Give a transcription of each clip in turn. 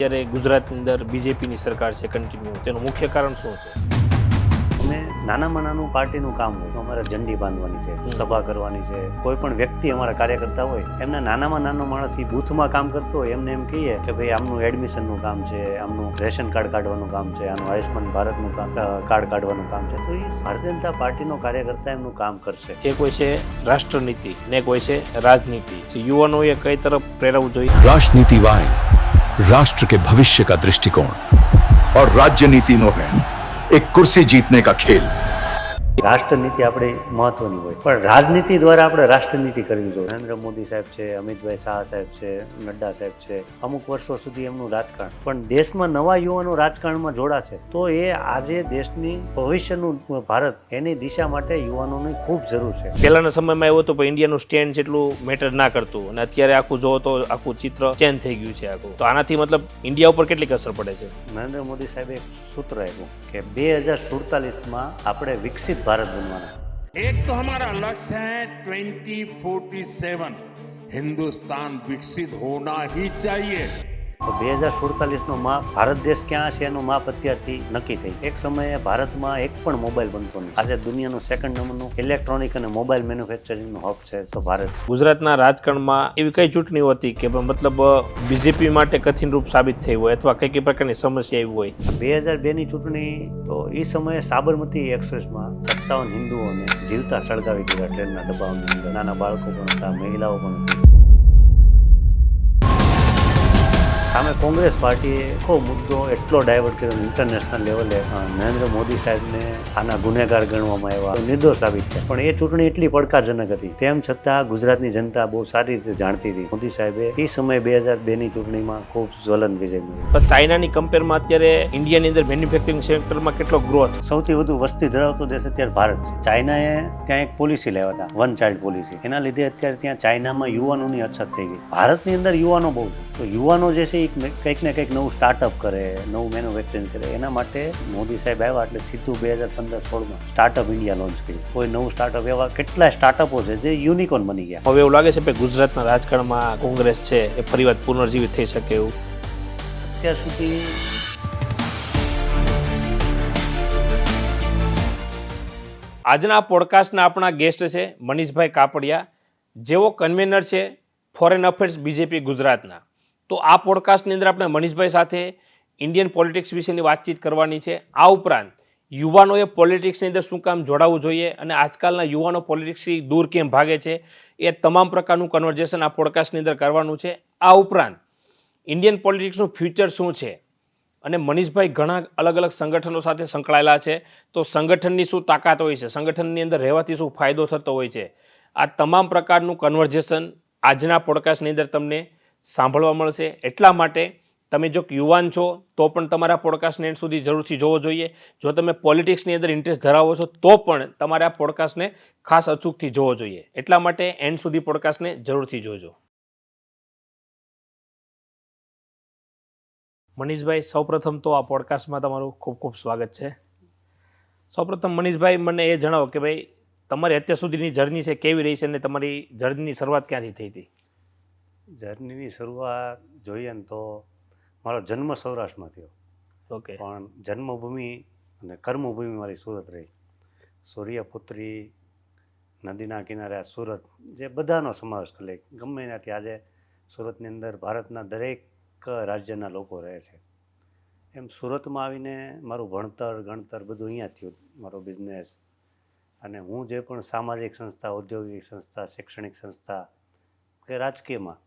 ત્યારે ગુજરાતની અંદર બીજેપીની સરકાર છે કન્ટિન્યુ, તેનું મુખ્ય કારણ શું છે? અમે નાનામાં નાનું પાર્ટીનું કામ હોય તો અમારે ઝંડી બાંધવાની છે, સભા કરવાની છે. કોઈ પણ વ્યક્તિ અમારા કાર્યકર્તા હોય એમને નાનામાં નાનો માણસ એ બૂથમાં કામ કરતો હોય એમને એમ કહીએ કે ભાઈ આમનું એડમિશનનું કામ છે, આમનું રેશન કાર્ડ કાઢવાનું કામ છે, આનું આયુષ્માન ભારતનું કાર્ડ કાઢવાનું કામ છે, તો એ ભારતીય જનતા પાર્ટીનો કાર્યકર્તા એમનું કામ કરશે. એક હોય છે રાષ્ટ્રનીતિ ને એક હોય છે રાજનીતિ. યુવાનોએ કઈ તરફ પ્રેરવું જોઈએ? राजनीति वाइन राष्ट्र के भविष्य का दृष्टिकोण और राज्य नीति नो है एक कुर्सी जीतने का खेल. રાષ્ટ્રનીતિ આપણી મહત્વની હોય, પણ રાજનીતિ દ્વારા આપણે રાષ્ટ્રનીતિ કરવી જોઈએ. નરેન્દ્ર મોદી સાહેબ છે, અમિતભાઈ શાહ સાહેબ છે, નડ્ડા સાહેબ છે, અમુક વર્ષો સુધી એમનું રાજકારણ, પણ દેશમાં નવા યુવાનો રાજકારણમાં જોડાશે તો એ આજે દેશની ભવિષ્યનું ભારત એની દિશા માટે યુવાનોની ખૂબ જરૂર છે. પહેલાના સમયમાં એવું હતું પણ ઇન્ડિયાનું સ્ટેન્ડ જેટલું મેટર ના કરતું, અને અત્યારે આખું જોવો તો આખું ચિત્ર ચેન્જ થઈ ગયું છે આખું. તો આનાથી મતલબ ઇન્ડિયા ઉપર કેટલીક અસર પડે છે? નરેન્દ્ર મોદી સાહેબે એક સૂત્ર આપ્યું કે 2047માં આપણે વિકસિત ભારત બનવાના. एक तो हमारा लक्ष्य है 2047 हिंदुस्तान विकसित होना ही चाहिए. તો 2047નો માપ ભારત દેશ ક્યાં છે એનું માપ અત્યારથી નક્કી થઈ. એક સમયે ભારતમાં એક પણ મોબાઈલ બનતો નથી. આજે દુનિયાનું સેકન્ડ નંબરનું ઇલેક્ટ્રોનિક અને મોબાઈલ મેન્યુફેક્ચરિંગનું હબ છે તો ભારત છે. ગુજરાતના રાજકારણમાં એવી કઈ ચૂંટણીઓ હતી કે મતલબ બીજેપી માટે કઠિનરૂપ સાબિત થઈ હોય અથવા કઈ કઈ પ્રકારની સમસ્યા આવી હોય? 2002ની ચૂંટણી તો એ સમયે સાબરમતી એક્સપ્રેસમાં 57 હિન્દુઓને જીવતા સળગાવી દીધા ટ્રેનના ડબ્બાઓની અંદર. નાના બાળકો પણ હતા, મહિલાઓ પણ હતી. સામે કોંગ્રેસ પાર્ટીએ આખો મુદ્દો એટલો ડાયવર્ટ કર્યો ઇન્ટરનેશનલ લેવલે. નરેન્દ્ર મોદી સાહેબને આના ગુનેગાર ગણવામાં આવ્યા, નિર્દોષ સાબિત થયા. પણ એ ચૂંટણી એટલી પડકારજનક હતી, તેમ છતાં ગુજરાતની જનતા બહુ સારી રીતે જાણતી હતી. મોદી સાહેબે એ સમયે 2002ની ચૂંટણીમાં ખૂબ જ્વલંત વિજય મેળવ્યો. તો ચાઇનાની કમ્પેરમાં અત્યારે ઇન્ડિયાની અંદર મેન્યુફેક્ચરિંગ સેક્ટરમાં કેટલો ગ્રોથ? સૌથી વધુ વસ્તી ધરાવતો દેશ અત્યારે ભારત છે. ચાઇનાએ ત્યાં એક પોલિસી લાવ્યા હતા, વન ચાઇલ્ડ પોલિસી. એના લીધે અત્યારે ત્યાં ચાઇનામાં યુવાનોની અછત થઈ ગઈ. ભારતની અંદર યુવાનો બહુ છે, તો યુવાનો જે છે એ કંઈક ને કંઈક નવું સ્ટાર્ટઅપ કરે, નવું મેન્યુફેક્ચરિંગ કરે. એના માટે મોદી સાહેબ આવ્યા એટલે સીધું 2015-16માં સ્ટાર્ટઅપ ઇન્ડિયા લોન્ચ કર્યું. કોઈ નવું સ્ટાર્ટઅપ, એવા કેટલાય સ્ટાર્ટઅપો છે જે યુનિકોર્ન બની ગયા. હવે એવું લાગે છે કે ગુજરાતના રાજકારણમાં કોંગ્રેસ છે એ ફરીવાર પુનર્જીવિત થઈ શકે એવું? અત્યાર સુધી આજના પોડકાસ્ટના આપણા ગેસ્ટ છે મનીષભાઈ કાપડિયા, જેઓ કન્વેનર છે ફોરેન અફેર્સ બીજેપી ગુજરાતના. તો આ પોડકાસ્ટની અંદર આપણે મનીષભાઈ સાથે ઇન્ડિયન પોલિટિક્સ વિશેની વાતચીત કરવાની છે. આ ઉપરાંત યુવાનોએ પોલિટિક્સની અંદર શું કામ જોડાવવું જોઈએ અને આજકાલના યુવાનો પોલિટિક્સથી દૂર કેમ ભાગે છે, એ તમામ પ્રકારનું કન્વર્ઝેશન આ પોડકાસ્ટની અંદર કરવાનું છે. આ ઉપરાંત ઇન્ડિયન પોલિટિક્સનું ફ્યુચર શું છે, અને મનીષભાઈ ઘણા અલગ અલગ સંગઠનો સાથે સંકળાયેલા છે, તો સંગઠનની શું તાકાત હોય છે, સંગઠનની અંદર રહેવાથી શું ફાયદો થતો હોય છે, આ તમામ પ્રકારનું કન્વર્ઝેશન આજના પોડકાસ્ટની અંદર તમને સાંભળવા મળશે. એટલા માટે તમે જો યુવાન છો તો પણ તમારા પોડકાસ્ટને એન્ડ સુધી જરૂરથી જોવો જોઈએ. જો તમે પોલિટિક્સની અંદર ઇન્ટરેસ્ટ ધરાવો છો તો પણ તમારે આ પોડકાસ્ટને ખાસ અચૂકથી જોવો જોઈએ. એટલા માટે એન્ડ સુધી પોડકાસ્ટને જરૂરથી જોજો. મનીષભાઈ, સૌપ્રથમ તો આ પોડકાસ્ટમાં તમારું ખૂબ ખૂબ સ્વાગત છે. સૌપ્રથમ મનીષભાઈ, મને એ જણાવો કે ભાઈ તમારી અત્યાર સુધીની જર્ની છે કેવી રહી છે અને તમારી જર્નીની શરૂઆત ક્યાંથી થઈ હતી? જર્નીની શરૂઆત જોઈએ ને તો મારો જન્મ સૌરાષ્ટ્રમાં થયો. ઓકે. પણ જન્મભૂમિ અને કર્મભૂમિ મારી સુરત રહી. સૂર્યપુત્રી, નદીના કિનારે આ સુરત, જે બધાનો સમાવેશ કરે. ગમે ત્યાંથી આજે સુરતની અંદર ભારતના દરેક રાજ્યના લોકો રહે છે. એમ સુરતમાં આવીને મારું ભણતર ગણતર બધું અહીંયા થયું. મારો બિઝનેસ અને હું જે પણ સામાજિક સંસ્થા, ઔદ્યોગિક સંસ્થા, શૈક્ષણિક સંસ્થા કે રાજકીયમાં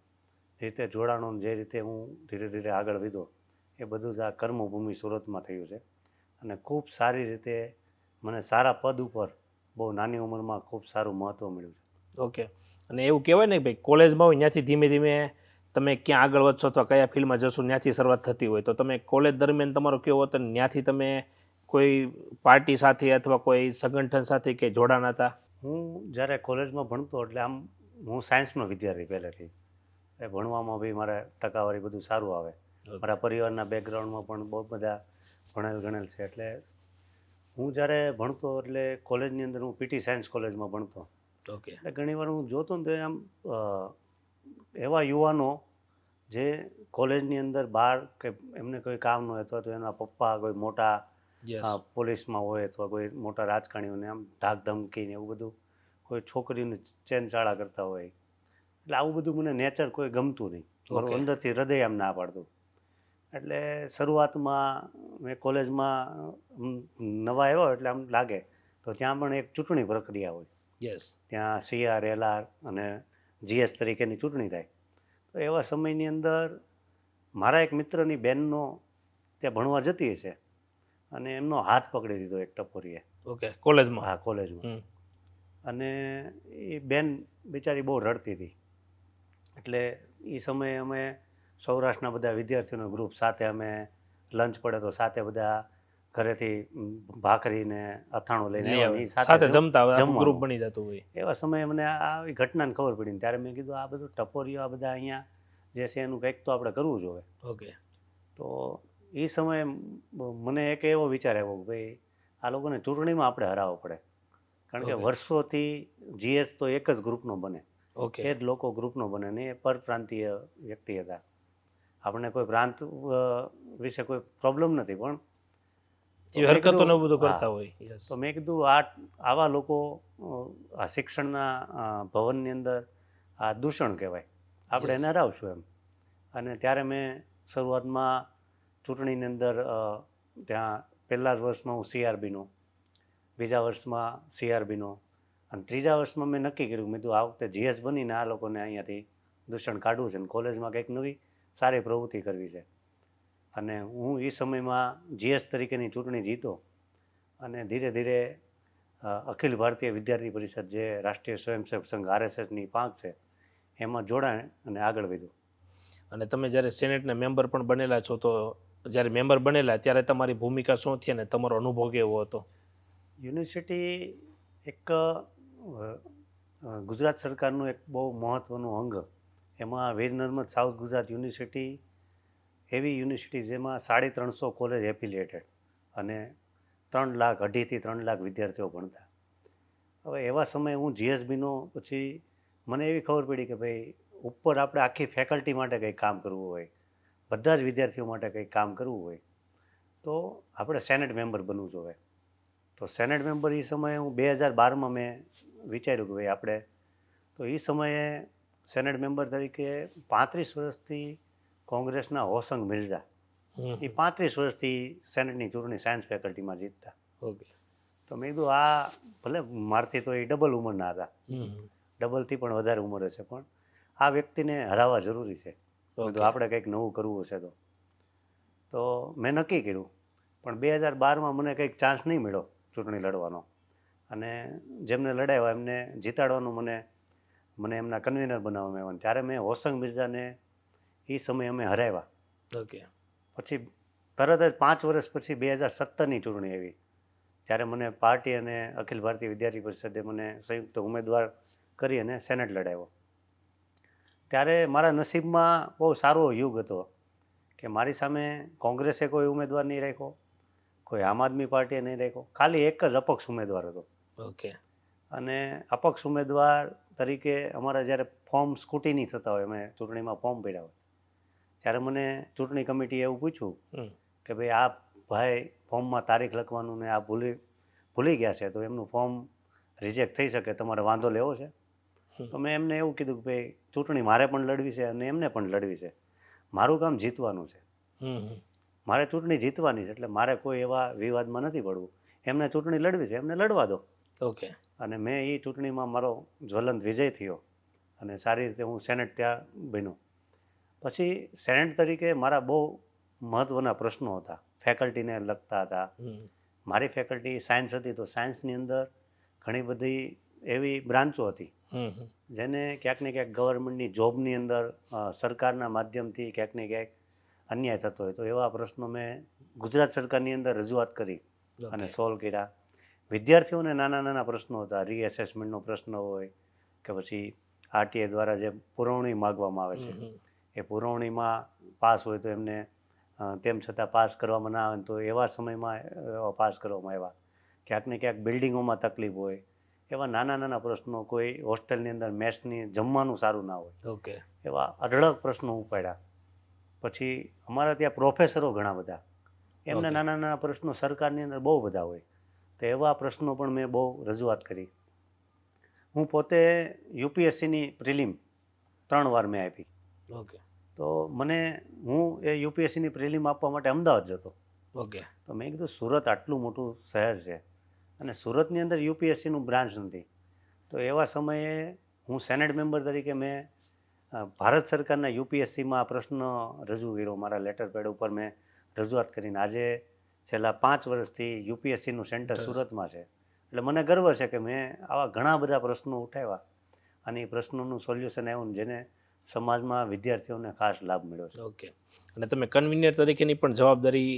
જે રીતે જોડાણો, જે રીતે હું ધીરે ધીરે આગળ વધ્યો, એ બધું જ આ કર્મભૂમિ સુરતમાં થયું છે. અને ખૂબ સારી રીતે મને સારા પદ ઉપર બહુ નાની ઉંમરમાં ખૂબ સારું મહત્ત્વ મળ્યું છે. ઓકે. અને એવું કહેવાય ને ભાઈ કોલેજમાં હોય ત્યાંથી ધીમે ધીમે તમે ક્યાં આગળ વધશો અથવા કયા ફિલ્ડમાં જશો ત્યાંથી શરૂઆત થતી હોય. તો તમે કોલેજ દરમિયાન તમારો કેવો હતો, ત્યાંથી તમે કોઈ પાર્ટી સાથે અથવા કોઈ સંગઠન સાથે કે જોડાણ હતા? હું જ્યારે કોલેજમાં ભણતો એટલે આમ હું સાયન્સનો વિદ્યાર્થી પહેલેથી. એ ભણવામાં બી મારે ટકાવારી બધું સારું આવે. મારા પરિવારના બેકગ્રાઉન્ડમાં પણ બહુ બધા ભણેલ ગણેલ છે. એટલે હું જ્યારે ભણતો એટલે કોલેજની અંદર હું પીટી સાયન્સ કોલેજમાં ભણતો. ઓકે. એટલે ઘણીવાર હું જોતો ને તો આમ એવા યુવાનો જે કોલેજની અંદર બહાર કે એમને કોઈ કામ ન હોય અથવા તો એના પપ્પા કોઈ મોટા યસ પોલીસમાં હોય અથવા કોઈ મોટા રાજકારણીઓને આમ ધાક ધમકીને એવું બધું કોઈ છોકરીઓને ચેનચાળા કરતા હોય, એટલે આવું બધું મને નેચર કોઈ ગમતું નહીં. મારું Okay. અંદરથી હૃદય આમ ના પાડતું. એટલે શરૂઆતમાં મેં કોલેજમાં નવા આવ્યો એટલે આમ લાગે તો ત્યાં પણ એક ચૂંટણી પ્રક્રિયા હોય. યસ ત્યાં CR LR અને GS તરીકેની ચૂંટણી થાય. તો એવા સમયની અંદર મારા એક મિત્રની બહેનનો ત્યાં ભણવા જતી હશે અને એમનો હાથ પકડી દીધો એક ટપોરીએ. ઓકે કોલેજમાં હા, કોલેજમાં. હમ. અને એ બેન બિચારી બહુ રડતી હતી. એટલે એ સમયે અમે સૌરાષ્ટ્રના બધા વિદ્યાર્થીઓનો ગ્રુપ સાથે અમે લંચ પડે તો સાથે બધા ઘરેથી ભાખરીને અથાણું લઈને લઈ આવે. આવવાની, સાથે જમતા જમવાનું. ગ્રુપ બની જતું હોય. એવા સમયે મને આવી ઘટનાને ખબર પડી ને ત્યારે મેં કીધું આ બધું ટપોરીઓ આ બધા અહીંયા જે છે એનું કંઈક તો આપણે કરવું જોઈએ. ઓકે તો એ સમયે મને એક એવો વિચાર આવ્યો કે ભાઈ આ લોકોને ચૂંટણીમાં આપણે હરાવવો પડે, કારણ કે Okay. વર્ષોથી GS તો એક જ ગ્રુપનો બને, ઓકે એ જ લોકો ગ્રુપનો બને ને એ પરપ્રાંતીય વ્યક્તિ હતા. આપણને કોઈ પ્રાંત વિશે કોઈ પ્રોબ્લેમ નથી, પણ એ હરકતો ને બધું હા. કરતા હોય. યસ તો મેં કીધું આવા લોકો આ શિક્ષણના ભવનની અંદર આ દૂષણ કહેવાય, આપણે Yes. એને હરાવશું એમ. અને ત્યારે મેં શરૂઆતમાં ચૂંટણીની અંદર ત્યાં પહેલા જ વર્ષમાં હું CRBનો, બીજા વર્ષમાં CRBનો અને ત્રીજા વર્ષમાં મેં નક્કી કર્યું, મેં કીધું આ વખતે GS બનીને આ લોકોને અહીંયાથી દૂષણ કાઢવું છે અને કોલેજમાં કંઈક નવી સારી પ્રવૃત્તિ કરવી છે. અને હું એ સમયમાં GS તરીકેની ચૂંટણી જીતો અને ધીરે ધીરે અખિલ ભારતીય વિદ્યાર્થી પરિષદ જે રાષ્ટ્રીય સ્વયંસેવક સંઘ RSSની પાંખ છે એમાં જોડાણ અને આગળ વધ્યું. અને તમે જ્યારે સેનેટના મેમ્બર પણ બનેલા છો, તો જ્યારે મેમ્બર બનેલા ત્યારે તમારી ભૂમિકા શું હતી અને તમારો અનુભવ કેવો હતો? યુનિવર્સિટી એક ગુજરાત સરકારનું એક બહુ મહત્ત્વનું અંગ. એમાં વીર નર્મદ સાઉથ ગુજરાત યુનિવર્સિટી એવી યુનિવર્સિટી જેમાં 350 કોલેજ એફિલિએટેડ અને 2.5 થી 3 લાખ વિદ્યાર્થીઓ ભણતા. હવે એવા સમયે હું GSBનો પછી મને એવી ખબર પડી કે ભાઈ ઉપર આપણે આખી ફેકલ્ટી માટે કંઈક કામ કરવું હોય, બધા જ વિદ્યાર્થીઓ માટે કંઈક કામ કરવું હોય તો આપણે સેનેટ મેમ્બર બનવું જોઈએ. તો સેનેટ મેમ્બર એ સમયે હું 2012માં મેં વિચાર્યું કે ભાઈ આપણે તો એ સમયે સેનેટ મેમ્બર તરીકે 35 વર્ષથી કોંગ્રેસના હોસંગ મિર્ઝા એ 35 વર્ષથી સેનેટની ચૂંટણી સાયન્સ ફેકલ્ટીમાં જીતતા. ઓકે તો મેં કીધું આ ભલે મારથી તો એ ડબલ ઉંમરના હતા, ડબલથી પણ વધારે ઉંમર હશે, પણ આ વ્યક્તિને હરાવવા જરૂરી છે. કીધું આપણે કંઈક નવું કરવું હશે તો મેં નક્કી કર્યું. પણ 2012માં મને કંઈક ચાન્સ નહીં મળ્યો ચૂંટણી લડવાનો, અને જેમને લડાવ્યા એમને જીતાડવાનું મને એમના કન્વીનર બનાવવામાં આવ્યા. ત્યારે મેં હોસંગ મિર્ઝાને એ સમયે અમે હરાવ્યા. ઓકે પછી તરત જ 5 વર્ષ પછી 2017ની ચૂંટણી આવી, ત્યારે મને પાર્ટી અને અખિલ ભારતીય વિદ્યાર્થી પરિષદે મને સંયુક્ત ઉમેદવાર કરી અને સેનેટ લડાવ્યો. ત્યારે મારા નસીબમાં બહુ સારો યુગ હતો કે મારી સામે કોંગ્રેસે કોઈ ઉમેદવાર નહીં રાખ્યો, કોઈ આમ આદમી પાર્ટીએ નહીં રાખ્યો, ખાલી એક જ અપક્ષ ઉમેદવાર હતો. ઓકે અને અપક્ષ ઉમેદવાર તરીકે અમારા જ્યારે ફોર્મ સ્કૂટીની થતા હોય, અમે ચૂંટણીમાં ફોર્મ ભર્યા હોય, ત્યારે મને ચૂંટણી કમિટીએ એવું પૂછ્યું કે ભાઈ આ ભાઈ ફોર્મમાં તારીખ લખવાનું ને આ ભૂલી ગયા છે, તો એમનું ફોર્મ રિજેક્ટ થઈ શકે, તમારે વાંધો લેવો છે? તો મેં એમને એવું કીધું કે ભાઈ ચૂંટણી મારે પણ લડવી છે અને એમને પણ લડવી છે, મારું કામ જીતવાનું છે, મારે ચૂંટણી જીતવાની છે, એટલે મારે કોઈ એવા વિવાદમાં નથી પડવું, એમને ચૂંટણી લડવી છે એમને લડવા દો. ઓકે અને મેં એ ચૂંટણીમાં મારો જ્વલંત વિજય થયો અને સારી રીતે હું સેનેટ ત્યાં બન્યો. પછી સેનેટ તરીકે મારા બહુ મહત્ત્વના પ્રશ્નો હતા, ફેકલ્ટીને લગતા હતા. મારી ફેકલ્ટી સાયન્સ હતી, તો સાયન્સની અંદર ઘણી બધી એવી બ્રાન્ચો હતી જેને ક્યાંક ને ક્યાંક ગવર્મેન્ટની જોબની અંદર સરકારના માધ્યમથી ક્યાંક ને ક્યાંક અન્યાય થતો હોય, તો એવા પ્રશ્નો મેં ગુજરાત સરકારની અંદર રજૂઆત કરી અને સોલ્વ કર્યા. વિદ્યાર્થીઓને નાના નાના પ્રશ્નો હતા, રીએસેસમેન્ટનો પ્રશ્ન હોય કે પછી RTA દ્વારા જે પુરવણી માગવામાં આવે છે, એ પુરવણીમાં પાસ હોય તો એમને તેમ છતાં પાસ કરવામાં ના આવે તો એવા સમયમાં પાસ કરવામાં આવ્યા. ક્યાંક ને ક્યાંક બિલ્ડિંગોમાં તકલીફ હોય, એવા નાના નાના પ્રશ્નો, કોઈ હોસ્ટેલની અંદર મેસની જમવાનું સારું ના હોય, ઓકે એવા અઢળક પ્રશ્નો ઉપાડ્યા. પછી અમારા ત્યાં પ્રોફેસરો ઘણા બધા, એમના Okay. નાના નાના પ્રશ્નો સરકારની અંદર બહુ બધા હોય, તો એવા પ્રશ્નો પણ મેં બહુ રજૂઆત કરી. હું પોતે યુપીએસસીની પ્રિલિમ 3 વાર મેં આપી. ઓકે તો હું એ યુપીએસસીની પ્રિલિમ આપવા માટે અમદાવાદ જતો. ઓકે તો મેં કીધું સુરત આટલું મોટું શહેર છે અને સુરતની અંદર યુપીએસસીનું બ્રાન્ચ નથી, તો એવા સમયે હું સેનેટ મેમ્બર તરીકે મેં ભારત સરકારના યુપીએસસીમાં આ પ્રશ્ન રજૂ કર્યો. મારા લેટર પેડ ઉપર મેં રજૂઆત કરીને આજે છેલ્લા 5 વર્ષથી યુપીએસસીનું સેન્ટર સુરતમાં છે. એટલે મને ગર્વ છે કે મેં આવા ઘણા બધા પ્રશ્નો ઉઠાવ્યા અને એ પ્રશ્નોનું સોલ્યુશન આવ્યું ને જેને સમાજમાં વિદ્યાર્થીઓને ખાસ લાભ મળ્યો છે. ઓકે અને તમે કન્વીનિયર તરીકેની પણ જવાબદારી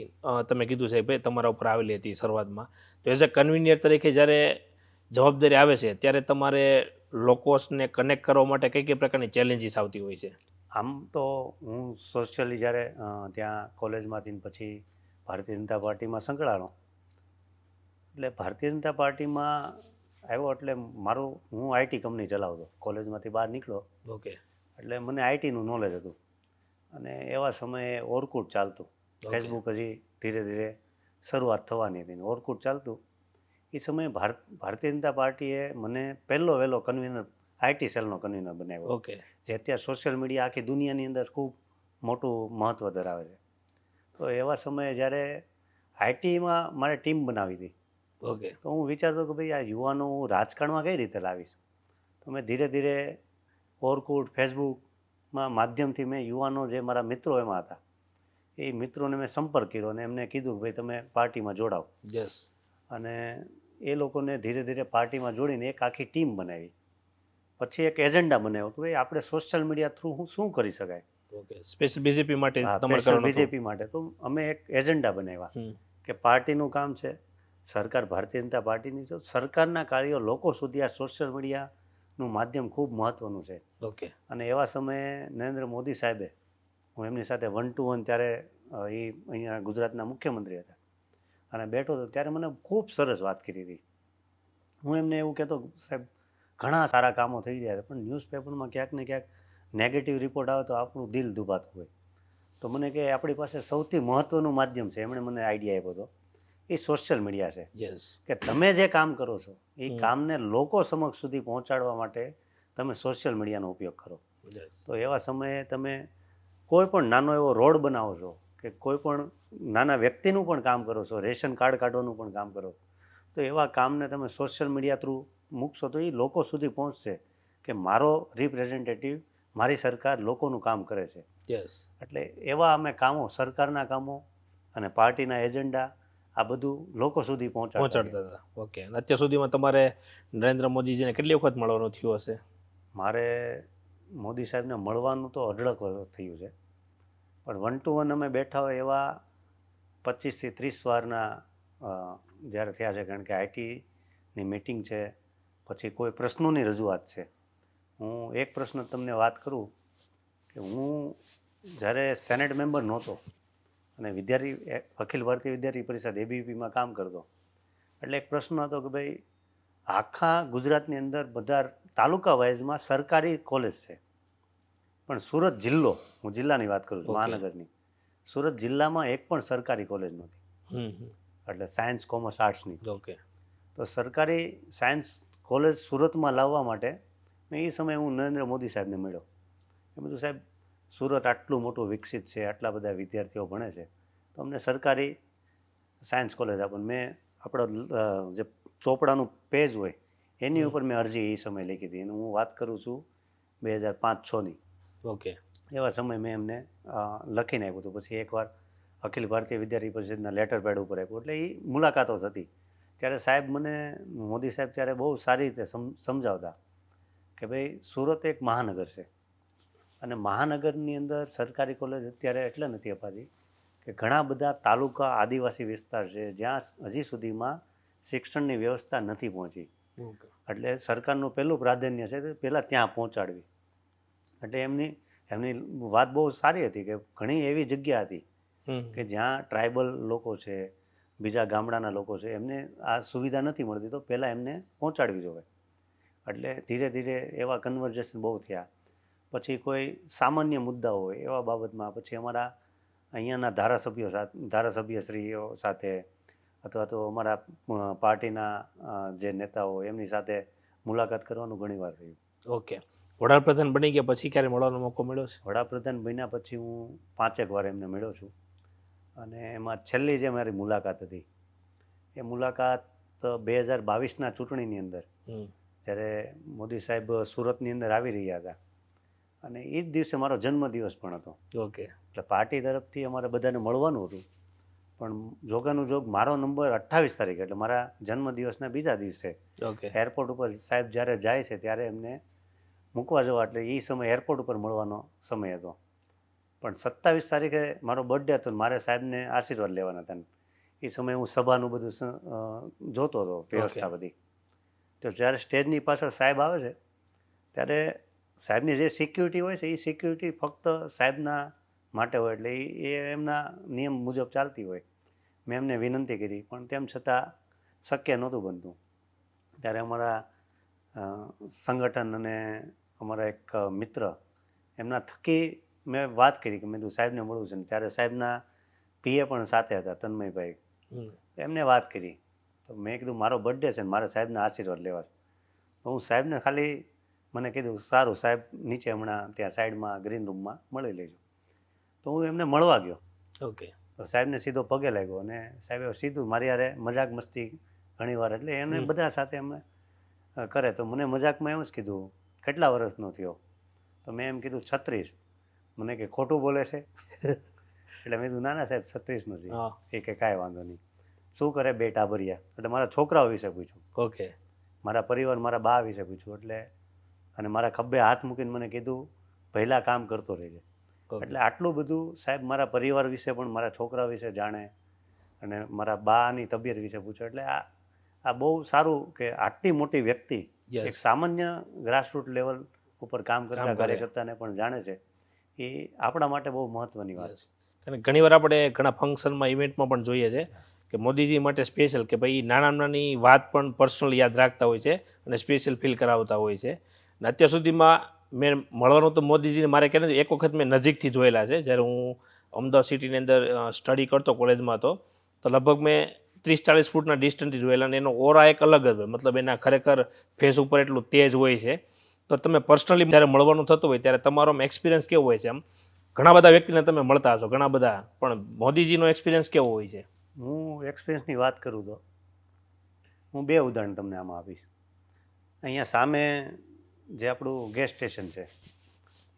તમે કીધું છે ભાઈ તમારા ઉપર આવેલી હતી શરૂઆતમાં, તો એઝ અ કન્વીનિયર તરીકે જ્યારે જવાબદારી આવે છે ત્યારે તમારે લોકોને કનેક્ટ કરવા માટે કઈ કઈ પ્રકારની ચેલેન્જીસ આવતી હોય છે? આમ તો હું સોશિયલી જ્યારે ત્યાં કોલેજમાંથી પછી ભારતીય જનતા પાર્ટીમાં સંકળાણો, એટલે ભારતીય જનતા પાર્ટીમાં આવ્યો એટલે હું આઈટી કંપની ચલાવતો, કોલેજમાંથી બહાર નીકળો ઓકે એટલે મને આઈટીનું નોલેજ હતું અને એવા સમયે ઓરકુટ ચાલતું, ફેસબુક હજી ધીરે ધીરે શરૂઆત થવાની હતી ને ઓરકુટ ચાલતું. એ સમયે ભારતીય જનતા પાર્ટીએ મને પહેલો વહેલો કન્વીનર, આઈટી સેલનો કન્વીનર બનાવ્યો, ઓકે જે અત્યારે સોશિયલ મીડિયા આખી દુનિયાની અંદર ખૂબ મોટું મહત્ત્વ ધરાવે છે. તો એવા સમયે જ્યારે આઈટીમાં મારે ટીમ બનાવી હતી, ઓકે તો હું વિચારતો કે ભાઈ આ યુવાનો હું રાજકારણમાં કઈ રીતે લાવીશ. તો મેં ધીરે ધીરે ઓરકુટ, ફેસબુકમાં માધ્યમથી મેં યુવાનો જે મારા મિત્રો એમાં હતા એ મિત્રોને મેં સંપર્ક કર્યો અને એમને કીધું કે ભાઈ તમે પાર્ટીમાં જોડાઓ. યસ અને એ લોકોને ધીરે ધીરે પાર્ટીમાં જોડીને એક આખી ટીમ બનાવી. પછી એક એજન્ડા બનાવ્યો કે ભાઈ આપણે સોશિયલ મીડિયા થ્રુ શું કરી શકાય. ઓકે સ્પેશિયલ બીજેપી માટે તમારે સ્પેશિયલ કરવાનું હતું. બીજેપી માટે તો અમે એક એજન્ડા બનાવ્યા કે પાર્ટીનું કામ છે, સરકાર ભારતીય જનતા પાર્ટીની છે, સરકારના કાર્યો લોકો સુધી આ સોશિયલ મીડિયાનું માધ્યમ ખૂબ મહત્ત્વનું છે. ઓકે અને એવા સમયે નરેન્દ્ર મોદી સાહેબે, હું એમની સાથે 1 to 1 ત્યારે એ અહીંયા ગુજરાતના મુખ્યમંત્રી હતા અને બેઠો હતો ત્યારે મને ખૂબ સરસ વાત કરી હતી. હું એમને એવું કહેતો સાહેબ ઘણા સારા કામો થઈ રહ્યા છે પણ ન્યૂઝપેપરમાં ક્યાંક ને ક્યાંક નેગેટિવ રિપોર્ટ આવે તો આપણું દિલ દુભાતું હોય. તો મને કે આપણી પાસે સૌથી મહત્ત્વનું માધ્યમ છે, એમણે મને આઈડિયા આપ્યો હતો, એ સોશિયલ મીડિયા છે. યસ કે તમે જે કામ કરો છો એ કામને લોકો સમક્ષ સુધી પહોંચાડવા માટે તમે સોશિયલ મીડિયાનો ઉપયોગ કરો. યસ તો એવા સમયે તમે કોઈ પણ નાનો એવો રોડ બનાવો છો કે કોઈ પણ નાના વ્યક્તિનું પણ કામ કરો છો, રેશન કાર્ડ કાઢવાનું પણ કામ કરો, તો એવા કામને તમે સોશિયલ મીડિયા થ્રુ મૂકશો તો એ લોકો સુધી પહોંચશે કે મારો રિપ્રેઝેન્ટેટિવ, મારી સરકાર લોકોનું કામ કરે છે. યસ એટલે એવા અમે કામો, સરકારના કામો અને પાર્ટીના એજન્ડા આ બધું લોકો સુધી પહોંચાડતા. હતા. ઓકે અત્યાર સુધીમાં તમારે નરેન્દ્ર મોદીજીને કેટલી વખત મળવાનું થયું હશે? મારે મોદી સાહેબને મળવાનું તો અઢળક વખત થયું છે, પણ 1 to 1 અમે બેઠા હોય એવા 25 થી 30 વારના જ્યારે થયા છે. કારણ કે આઈટીની મિટિંગ છે, પછી કોઈ પ્રશ્નોની રજૂઆત છે. હું એક પ્રશ્ન તમને વાત કરું કે હું જ્યારે સેનેટ મેમ્બર નહોતો અને અખિલ ભારતીય વિદ્યાર્થી પરિષદ ABVPમાં કામ કરતો, એટલે એક પ્રશ્ન હતો કે ભાઈ આખા ગુજરાતની અંદર બધા તાલુકા વાઇઝમાં સરકારી કોલેજ છે પણ સુરત જિલ્લો, હું જિલ્લાની વાત કરું છું, મહાનગરની, સુરત જિલ્લામાં એક પણ સરકારી કોલેજ નહોતી, એટલે સાયન્સ, કોમર્સ, આર્ટ્સની. ઓકે તો સરકારી સાયન્સ કોલેજ સુરતમાં લાવવા માટે મેં એ સમયે હું નરેન્દ્ર મોદી સાહેબને મળ્યો. એ બધું સાહેબ સુરત આટલું મોટું વિકસિત છે, આટલા બધા વિદ્યાર્થીઓ ભણે છે, તો અમને સરકારી સાયન્સ કોલેજ આપો. મેં આપણો જે ચોપડાનું પેજ હોય એની ઉપર મેં અરજી એ સમયે લખી હતી અને હું વાત કરું છું 2005-06ની. ઓકે એવા સમયે મેં એમને લખીને આપ્યું હતું. પછી એકવાર અખિલ ભારતીય વિદ્યાર્થી પરિષદના લેટર પેડ ઉપર આપ્યું, એટલે એ મુલાકાતો થતી. ત્યારે સાહેબ મોદી સાહેબ ત્યારે બહુ સારી રીતે સમજાવતા કે ભાઈ સુરત એક મહાનગર છે અને મહાનગરની અંદર સરકારી કોલેજ અત્યારે એટલે નથી અપાતી કે ઘણા બધા તાલુકા, આદિવાસી વિસ્તાર છે જ્યાં હજી સુધીમાં શિક્ષણની વ્યવસ્થા નથી પહોંચી. એટલે સરકારનું પહેલું પ્રાધાન્ય છે પહેલાં ત્યાં પહોંચાડવી. એટલે એમની વાત બહુ સારી હતી કે ઘણી એવી જગ્યા હતી કે જ્યાં ટ્રાઇબલ લોકો છે, બીજા ગામડાના લોકો છે, એમને આ સુવિધા નથી મળતી, તો પહેલાં એમને પહોંચાડવી જોઈએ. એટલે ધીરે ધીરે એવા કન્વર્ઝેશન બહુ થયા. પછી કોઈ સામાન્ય મુદ્દાઓ હોય એવા બાબતમાં પછી અમારા અહીંયાના ધારાસભ્યશ્રીઓ સાથે અથવા તો અમારા પાર્ટીના જે નેતાઓ હોય એમની સાથે મુલાકાત કરવાનું ઘણીવાર થયું. ઓકે. વડાપ્રધાન બની ગયા પછી ક્યારે મળવાનો મોકો મળ્યો છે? વડાપ્રધાન બન્યા પછી હું 5 વાર એમને મળ્યો છું. અને એમાં છેલ્લી જે મારી મુલાકાત હતી એ મુલાકાત 2022ના ચૂંટણીની અંદર જ્યારે મોદી સાહેબ સુરતની અંદર આવી રહ્યા હતા અને એ જ દિવસે મારો જન્મદિવસ પણ હતો. ઓકે. એટલે પાર્ટી તરફથી અમારે બધાને મળવાનું હતું પણ જોગાનું જોગ મારો નંબર 28 તારીખે એટલે મારા જન્મદિવસના બીજા દિવસે ઓકે. એરપોર્ટ ઉપર સાહેબ જ્યારે જાય છે ત્યારે એમને મૂકવા જવા એટલે એ સમય એરપોર્ટ ઉપર મળવાનો સમય હતો. પણ 27 તારીખે મારો બર્થડે હતો મારે સાહેબને આશીર્વાદ લેવાના હતા. એ સમયે હું સભાનું બધું જોતો હતો વ્યવસ્થા બધી. તો જ્યારે સ્ટેજની પાછળ સાહેબ આવે છે ત્યારે સાહેબની જે સિક્યુરિટી હોય છે એ સિક્યુરિટી ફક્ત સાહેબના માટે હોય એટલે એ એમના નિયમ મુજબ ચાલતી હોય. મેં એમને વિનંતી કરી પણ તેમ છતાં શક્ય નહોતું બનતું. ત્યારે અમારા સંગઠન અને અમારા એક મિત્ર એમના થકી મેં વાત કરી કે મેં કીધું સાહેબને મળવું છે ને ત્યારે સાહેબના પીએ પણ સાથે હતા તન્મયભાઈ. એમને વાત કરી તો મેં કીધું મારો બર્થડે છે ને મારે સાહેબના આશીર્વાદ લેવા છે. તો હું સાહેબને ખાલી મને કીધું સારું સાહેબ નીચે હમણાં ત્યાં સાઈડમાં ગ્રીન રૂમમાં મળી લેજો. તો હું એમને મળવા ગયો. ઓકે. તો સાહેબને સીધો પગે લાગ્યો અને સાહેબે સીધું મારી યારે મજાક મસ્તી ઘણીવાર એટલે એને બધા સાથે અમે કરે તો મને મજાકમાં એમ જ કીધું કેટલા વર્ષનો થયો? તો મેં એમ કીધું 36. મને કે ખોટું બોલે છે? એટલે મેં કીધું ના ના સાહેબ 36નો છે. એ કે કાંઈ વાંધો નહીં. શું કરે બેટા ભર્યા? એટલે મારા છોકરાઓ વિશે પૂછ્યું. ઓકે. મારા પરિવાર મારા બા વિશે પૂછ્યું એટલે અને મારા ખભે હાથ મૂકીને મને કીધું પહેલાં કામ કરતો રહેજે. એટલે આટલું બધું સાહેબ મારા પરિવાર વિશે પણ મારા છોકરા વિશે જાણે અને મારા બાની તબિયત વિશે પૂછે. એટલે આ બહુ સારું કે આટલી મોટી વ્યક્તિ એક સામાન્ય ગ્રાસરૂટ લેવલ ઉપર કામ કરતા કાર્યકર્તાને પણ જાણે છે એ આપણા માટે બહુ મહત્વની વાત છે. અને ઘણીવાર આપણે ઘણા ફંક્શનમાં ઇવેન્ટમાં પણ જોઈએ છે કે મોદીજી માટે સ્પેશિયલ કે ભાઈ નાની વાત પણ પર્સનલ યાદ રાખતા હોય છે અને સ્પેશિયલ ફીલ કરાવતા હોય છે. અને અત્યાર સુધીમાં મેં મળવાનું તો મોદીજીને મારે કહે એક વખત મેં નજીકથી જોયેલા છે. જ્યારે હું અમદાવાદ સિટીની અંદર સ્ટડી કરતો કોલેજમાં તો લગભગ મેં 30-40 ફૂટના ડિસ્ટન્સથી જોયેલા અને એનો ઓરા એક અલગ જ હોય. મતલબ એના ખરેખર ફેસ ઉપર એટલું તેજ હોય છે. તો તમે પર્સનલી જ્યારે મળવાનું થતું હોય ત્યારે તમારો એક્સપિરિયન્સ કેવો હોય છે? આમ ઘણા બધા વ્યક્તિને તમે મળતા હશો ઘણા બધા પણ મોદીજીનો એક્સપિરિયન્સ કેવો હોય છે? હું એક્સપિરિયન્સની વાત કરું તો હું 2 ઉદાહરણ તમને આમાં આપીશ. અહીંયા સામે જે આપણું ગેસ સ્ટેશન છે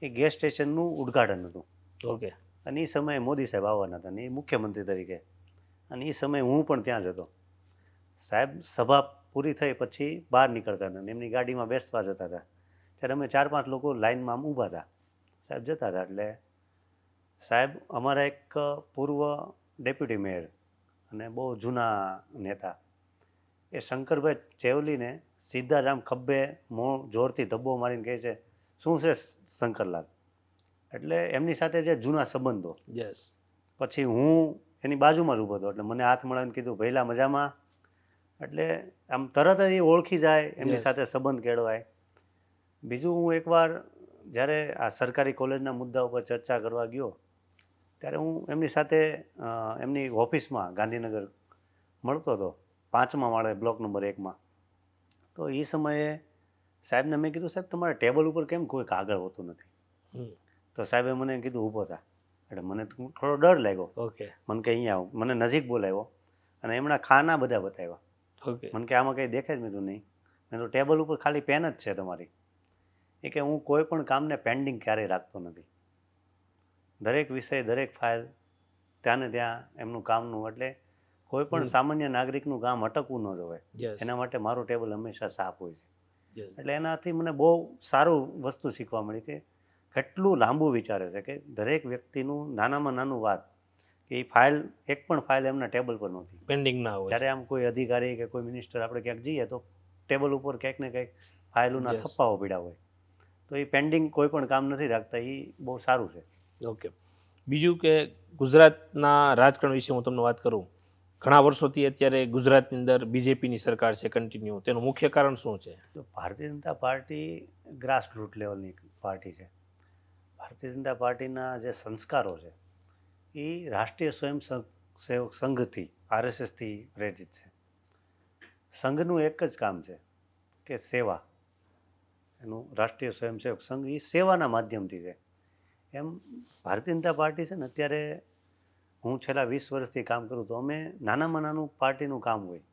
એ ગેસ સ્ટેશનનું ઉદ્ઘાટન હતું. ઓકે. અને એ સમયે મોદી સાહેબ આવવાના હતા અને એ મુખ્યમંત્રી તરીકે અને એ સમયે હું પણ ત્યાં જ હતો. સાહેબ સભા પૂરી થઈ પછી બહાર નીકળતા હતા અને એમની ગાડીમાં બેસવા જતા હતા ત્યારે અમે 4-5 લોકો લાઇનમાં ઊભા હતા. સાહેબ જતા હતા એટલે સાહેબ અમારા એક પૂર્વ ડેપ્યુટી મેયર અને બહુ જૂના નેતા એ શંકરભાઈ ચેવલીને સીધા જ આમ ખભે મોં જોરથી ધબ્બો મારીને કહે છે શું છે શંકરલાલ? એટલે એમની સાથે જે જૂના સંબંધો. યસ. પછી હું એની બાજુમાં જ ઊભો હતો એટલે મને હાથ મળાવીને કીધું ભઈલા મજામાં? એટલે આમ તરત જ એ ઓળખી જાય એમની સાથે સંબંધ કેળવાય. બીજું હું એકવાર જ્યારે આ સરકારી કોલેજના મુદ્દા ઉપર ચર્ચા કરવા ગયો ત્યારે હું એમની સાથે એમની ઓફિસમાં ગાંધીનગર મળતો હતો 5મા માળે બ્લોક નંબર 1માં. તો એ સમયે સાહેબને મેં કીધું સાહેબ તમારા ટેબલ ઉપર કેમ કોઈ કાગળ હોતું નથી? તો સાહેબે મને કીધું ઊભો થા. એટલે મને થોડો ડર લાગ્યો. ઓકે. મને કે અહીંયા આવું. મને નજીક બોલાવ્યો અને એમના ખાના બધા બતાવ્યા. ઓકે. મને કે આમાં કંઈ દેખાય જ? મેં કીધું નહીં. મેં તો ટેબલ ઉપર ખાલી પેન જ છે તમારી. એ કે હું કોઈ પણ કામને પેન્ડિંગ ક્યારેય રાખતો નથી. દરેક વિષય દરેક ફાઇલ ત્યાં ને ત્યાં એમનું કામનું એટલે કોઈ પણ સામાન્ય નાગરિકનું કામ અટકવું ન જોવે એના માટે મારું ટેબલ હંમેશા સાફ હોય છે. એટલે એનાથી મને બહુ સારું વસ્તુ શીખવા મળી કે કેટલું લાંબુ વિચારે છે કે દરેક વ્યક્તિનું નાનામાં નાનું વાત કે એ ફાઇલ એક પણ ફાઇલ એમના ટેબલ પર નહોતી પેન્ડિંગ ના હોય. ત્યારે આમ કોઈ અધિકારી કે કોઈ મિનિસ્ટર આપણે ક્યાંક જઈએ તો ટેબલ ઉપર ક્યાંક ને ક્યાંક ફાઇલોના થપ્પાઓ પીડા હોય તો એ પેન્ડિંગ કોઈ પણ કામ નથી રાખતા. એ બહુ સારું છે. ઓકે. બીજું કે ગુજરાતના રાજકારણ વિશે હું તમને વાત કરું. ઘણા વર્ષોથી અત્યારે ગુજરાતની અંદર બીજેપીની સરકાર છે કન્ટિન્યુ. તેનું મુખ્ય કારણ શું છે? તો ભારતીય જનતા પાર્ટી ગ્રાસરૂટ લેવલની પાર્ટી છે ભારતીય જનતા પાર્ટીના જે સંસ્કારો છે એ રાષ્ટ્રીય સેવક સંઘથી RSSથી પ્રેરિત છે. સંઘનું એક જ કામ છે કે સેવા. એનું રાષ્ટ્રીય સ્વયંસેવક સંઘ એ સેવાના માધ્યમથી છે. એમ ભારતીય જનતા પાર્ટી છે ને, અત્યારે હું છેલ્લા 20 વર્ષથી કામ કરું તો અમે નાનામાં નાનું પાર્ટીનું કામ હોય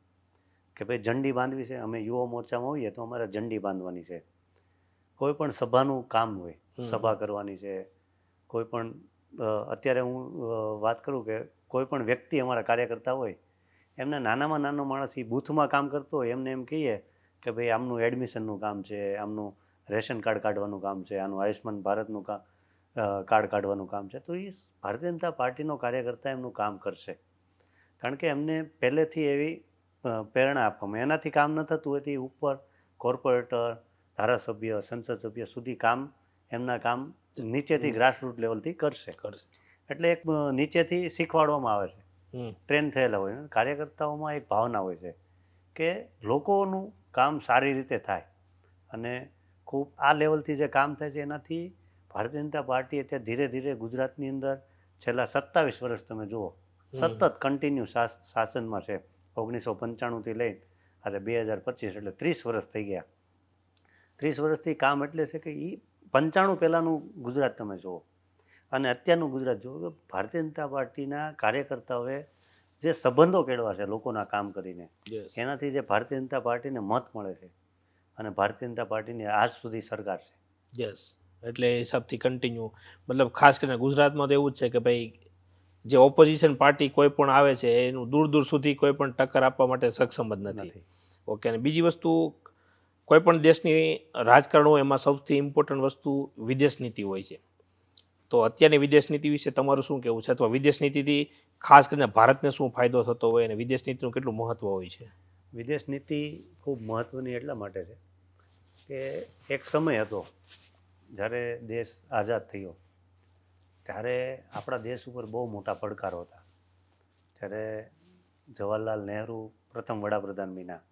કે ભાઈ ઝંડી બાંધવી છે, અમે યુવા મોરચામાં હોઈએ તો અમારે ઝંડી બાંધવાની છે. કોઈ પણ સભાનું કામ હોય, સભા કરવાની છે. કોઈ પણ અત્યારે હું વાત કરું કે કોઈ પણ વ્યક્તિ અમારા કાર્યકર્તા હોય, એમને નાનામાં નાનો માણસ એ બૂથમાં કામ કરતો હોય, એમને એમ કહીએ કે ભાઈ આમનું એડમિશનનું કામ છે, આમનું રેશન કાર્ડ કાઢવાનું કામ છે, આનું આયુષ્માન ભારતનું કાર્ડ કાઢવાનું કામ છે, તો એ ભારતીય જનતા પાર્ટીનો કાર્યકર્તા એમનું કામ કરશે. કારણ કે એમને પહેલેથી એવી પ્રેરણા આપવામાં, એનાથી કામ ન થતું હોય તો ઉપર કોર્પોરેટર, ધારાસભ્ય, સંસદ સભ્ય સુધી કામ એમના કામ નીચેથી ગ્રાસરૂટ લેવલથી કરશે. એટલે એક નીચેથી શીખવાડવામાં આવે છે, ટ્રેન થયેલા હોય. કાર્યકર્તાઓમાં એક ભાવના હોય છે કે લોકોનું કામ સારી રીતે થાય, અને ખૂબ આ લેવલથી જે કામ થાય છે એનાથી ભારતીય જનતા પાર્ટી અત્યારે ધીરે ધીરે ગુજરાતની અંદર છેલ્લા 27 વર્ષ તમે જુઓ સતત કન્ટિન્યુ શાસનમાં છે. 1995થી લઈને આજે 2025 એટલે 30 વર્ષ થઈ ગયા. 30 વર્ષથી કામ એટલે છે કે એ 95 પહેલાંનું ગુજરાત તમે જુઓ અને અત્યારનું ગુજરાત જુઓ કે ભારતીય જનતા પાર્ટીના કાર્યકર્તાઓએ જે સંબંધો કેળવા છે લોકોના કામ કરીને, એનાથી જે ભારતીય જનતા પાર્ટીને મત મળે છે અને ભારતીય જનતા પાર્ટીની આજ સુધી સરકાર છે. યસ, એટલે એ હિસાબથી કન્ટિન્યુ, મતલબ ખાસ કરીને ગુજરાતમાં તો એવું જ છે કે ભાઈ જે ઓપોઝિશન પાર્ટી કોઈ પણ આવે છે એનું દૂર દૂર સુધી કોઈ પણ ટક્કર આપવા માટે સક્ષમ જ નથી. ઓકે, અને બીજી વસ્તુ, કોઈ પણ દેશની રાજકારણ હોય એમાં સૌથી ઇમ્પોર્ટન્ટ વસ્તુ વિદેશ નીતિ હોય છે. તો અત્યારની વિદેશ નીતિ વિશે તમારું શું કહેવું છે, અથવા વિદેશ નીતિથી ખાસ કરીને ભારતને શું ફાયદો થતો હોય અને વિદેશ નીતિનું કેટલું મહત્વ હોય છે? વિદેશ નીતિ ખૂબ મહત્ત્વની એટલા માટે છે કે એક સમય હતો જ્યારે દેશ આઝાદ થયો ત્યારે આપણા દેશ ઉપર બહુ મોટા પડકારો હતા. જ્યારે જવાહરલાલ નહેરુ પ્રથમ વડાપ્રધાન બન્યા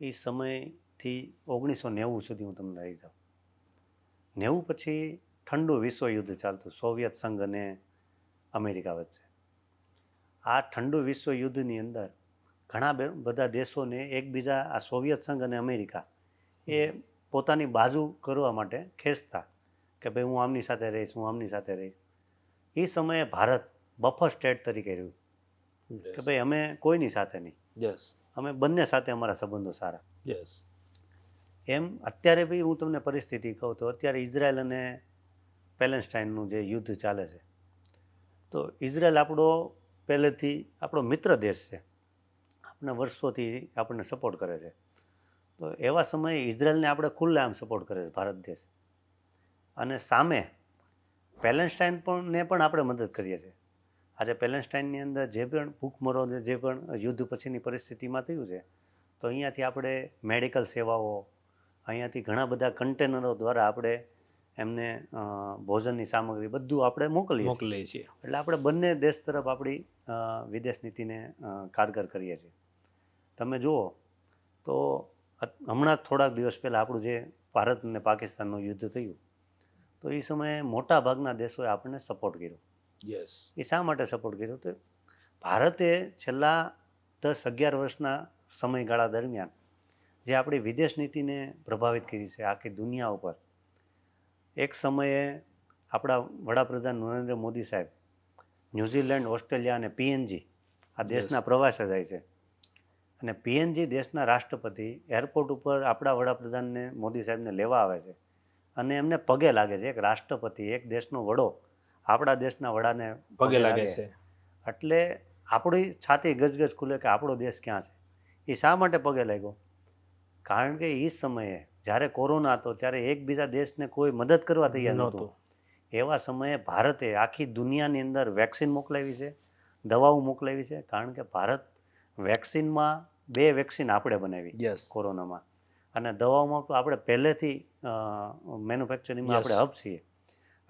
એ સમયથી 1990 સુધી હું તમને લઈ જાઉં. 90 પછી ઠંડુ વિશ્વયુદ્ધ ચાલતું, સોવિયત સંઘ અને અમેરિકા વચ્ચે. આ ઠંડુ વિશ્વયુદ્ધની અંદર ઘણા બધા દેશોને એકબીજા, આ સોવિયત સંઘ અને અમેરિકા એ પોતાની બાજુ કરવા માટે ખેંચતા કે ભાઈ હું આમની સાથે રહીશ, હું આમની સાથે રહીશ. એ સમયે ભારત બફર સ્ટેટ તરીકે રહ્યું કે ભાઈ અમે કોઈની સાથે નહીં, અમે બંને સાથે અમારા સંબંધો સારા. એમ અત્યારે બી હું તમને પરિસ્થિતિ કહું તો અત્યારે ઇઝરાયલ અને પેલેસ્ટાઇનનું જે યુદ્ધ ચાલે છે, તો ઇઝરાયલ આપણો પહેલેથી આપણો મિત્ર દેશ છે, આપણે વર્ષોથી આપણને સપોર્ટ કરે છે. તો એવા સમયે ઇઝરાયલને આપણે ખુલ્લેઆમ સપોર્ટ કરે છે ભારત દેશ, અને સામે પેલેસ્ટાઇન ને પણ આપણે મદદ કરીએ છીએ. આજે પેલેસ્ટાઇનની અંદર જે પણ ભૂખમરો, જે પણ યુદ્ધ પછીની પરિસ્થિતિમાં થયું છે, તો અહીંયાથી આપણે મેડિકલ સેવાઓ, અહીંયાથી ઘણા બધા કન્ટેનરો દ્વારા આપણે એમને ભોજનની સામગ્રી બધું આપણે મોકલીએ છીએ. એટલે આપણે બંને દેશ તરફ આપણી વિદેશ નીતિને કારગર કરીએ છીએ. તમે જુઓ તો હમણાં થોડાક દિવસ પહેલાં આપણું જે ભારત અને પાકિસ્તાનનું યુદ્ધ થયું, તો એ સમયે મોટા ભાગના દેશોએ આપણને સપોર્ટ કર્યો. એ શા માટે સપોર્ટ કર્યો? તો ભારતે છેલ્લા 10-11 વર્ષના સમયગાળા દરમિયાન જે આપણી વિદેશ નીતિને પ્રભાવિત કરી છે આખી દુનિયા ઉપર. એક સમયે આપણા વડાપ્રધાન નરેન્દ્ર મોદી સાહેબ ન્યૂઝીલેન્ડ, ઓસ્ટ્રેલિયા અને PNG આ દેશના પ્રવાસે જાય છે, અને PNG દેશના રાષ્ટ્રપતિ એરપોર્ટ ઉપર આપણા વડાપ્રધાનને, મોદી સાહેબને લેવા આવે છે અને એમને પગે લાગે છે. એક રાષ્ટ્રપતિ, એક દેશનો વડો આપણા દેશના વડાને પગે લાગે છે. એટલે આપણી છાતી ગજગજ ખુલે કે આપણો દેશ ક્યાં છે. એ શા માટે પગે લાગ્યો? કારણ કે એ સમયે જ્યારે કોરોના હતો ત્યારે એકબીજા દેશને કોઈ મદદ કરવા તૈયાર નહોતું. એવા સમયે ભારતે આખી દુનિયાની અંદર વેક્સિન મોકલાવી છે, દવાઓ મોકલાવી છે. કારણ કે ભારત વેક્સિનમાં 2 વેક્સિન આપણે બનાવી કોરોનામાં, અને દવાઓમાં તો આપણે પહેલેથી મેન્યુફેક્ચરિંગમાં આપણે હબ છીએ.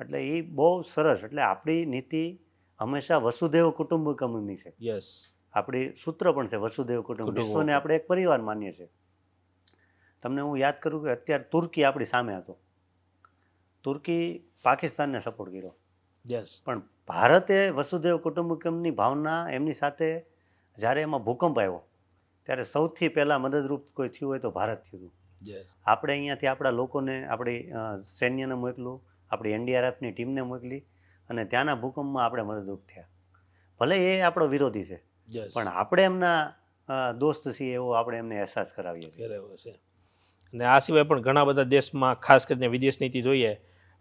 એટલે એ બહુ સરસ. એટલે આપણી નીતિ હંમેશા વસુધૈવ કુટુંબકમની છે. આપણી સૂત્ર પણ છે વસુધૈવ કુટુંબ. વિશ્વને આપણે એક પરિવાર માનીએ છીએ. તમને હું યાદ કરું કે અત્યારે તુર્કી આપણી સામે હતો. તુર્કી પાકિસ્તાનને સપોર્ટ કર્યો. યસ. પણ ભારતે વસુધૈવ કુટુંબકમની ભાવના એમની સાથે જ્યારે એમાં ભૂકંપ આવ્યો ત્યારે સૌથી પહેલાં મદદરૂપ કોઈ થયું હોય તો ભારત થયું હતું. યસ. આપણે અહીંયાથી આપણા લોકોને, આપણી સૈન્યને મોકલું, આપણી એનડીઆરએફની ટીમને મોકલી અને ત્યાંના ભૂકંપમાં આપણે મદદરૂપ થયા. ભલે એ આપણો વિરોધી છે, યસ. પણ આપણે એમના દોસ્ત છીએ એવો આપણે એમને અહેસાસ કરાવીએ છીએ. બરાબર છે. અને આ સિવાય પણ ઘણા બધા દેશમાં ખાસ કરીને વિદેશ નીતિ જોઈએ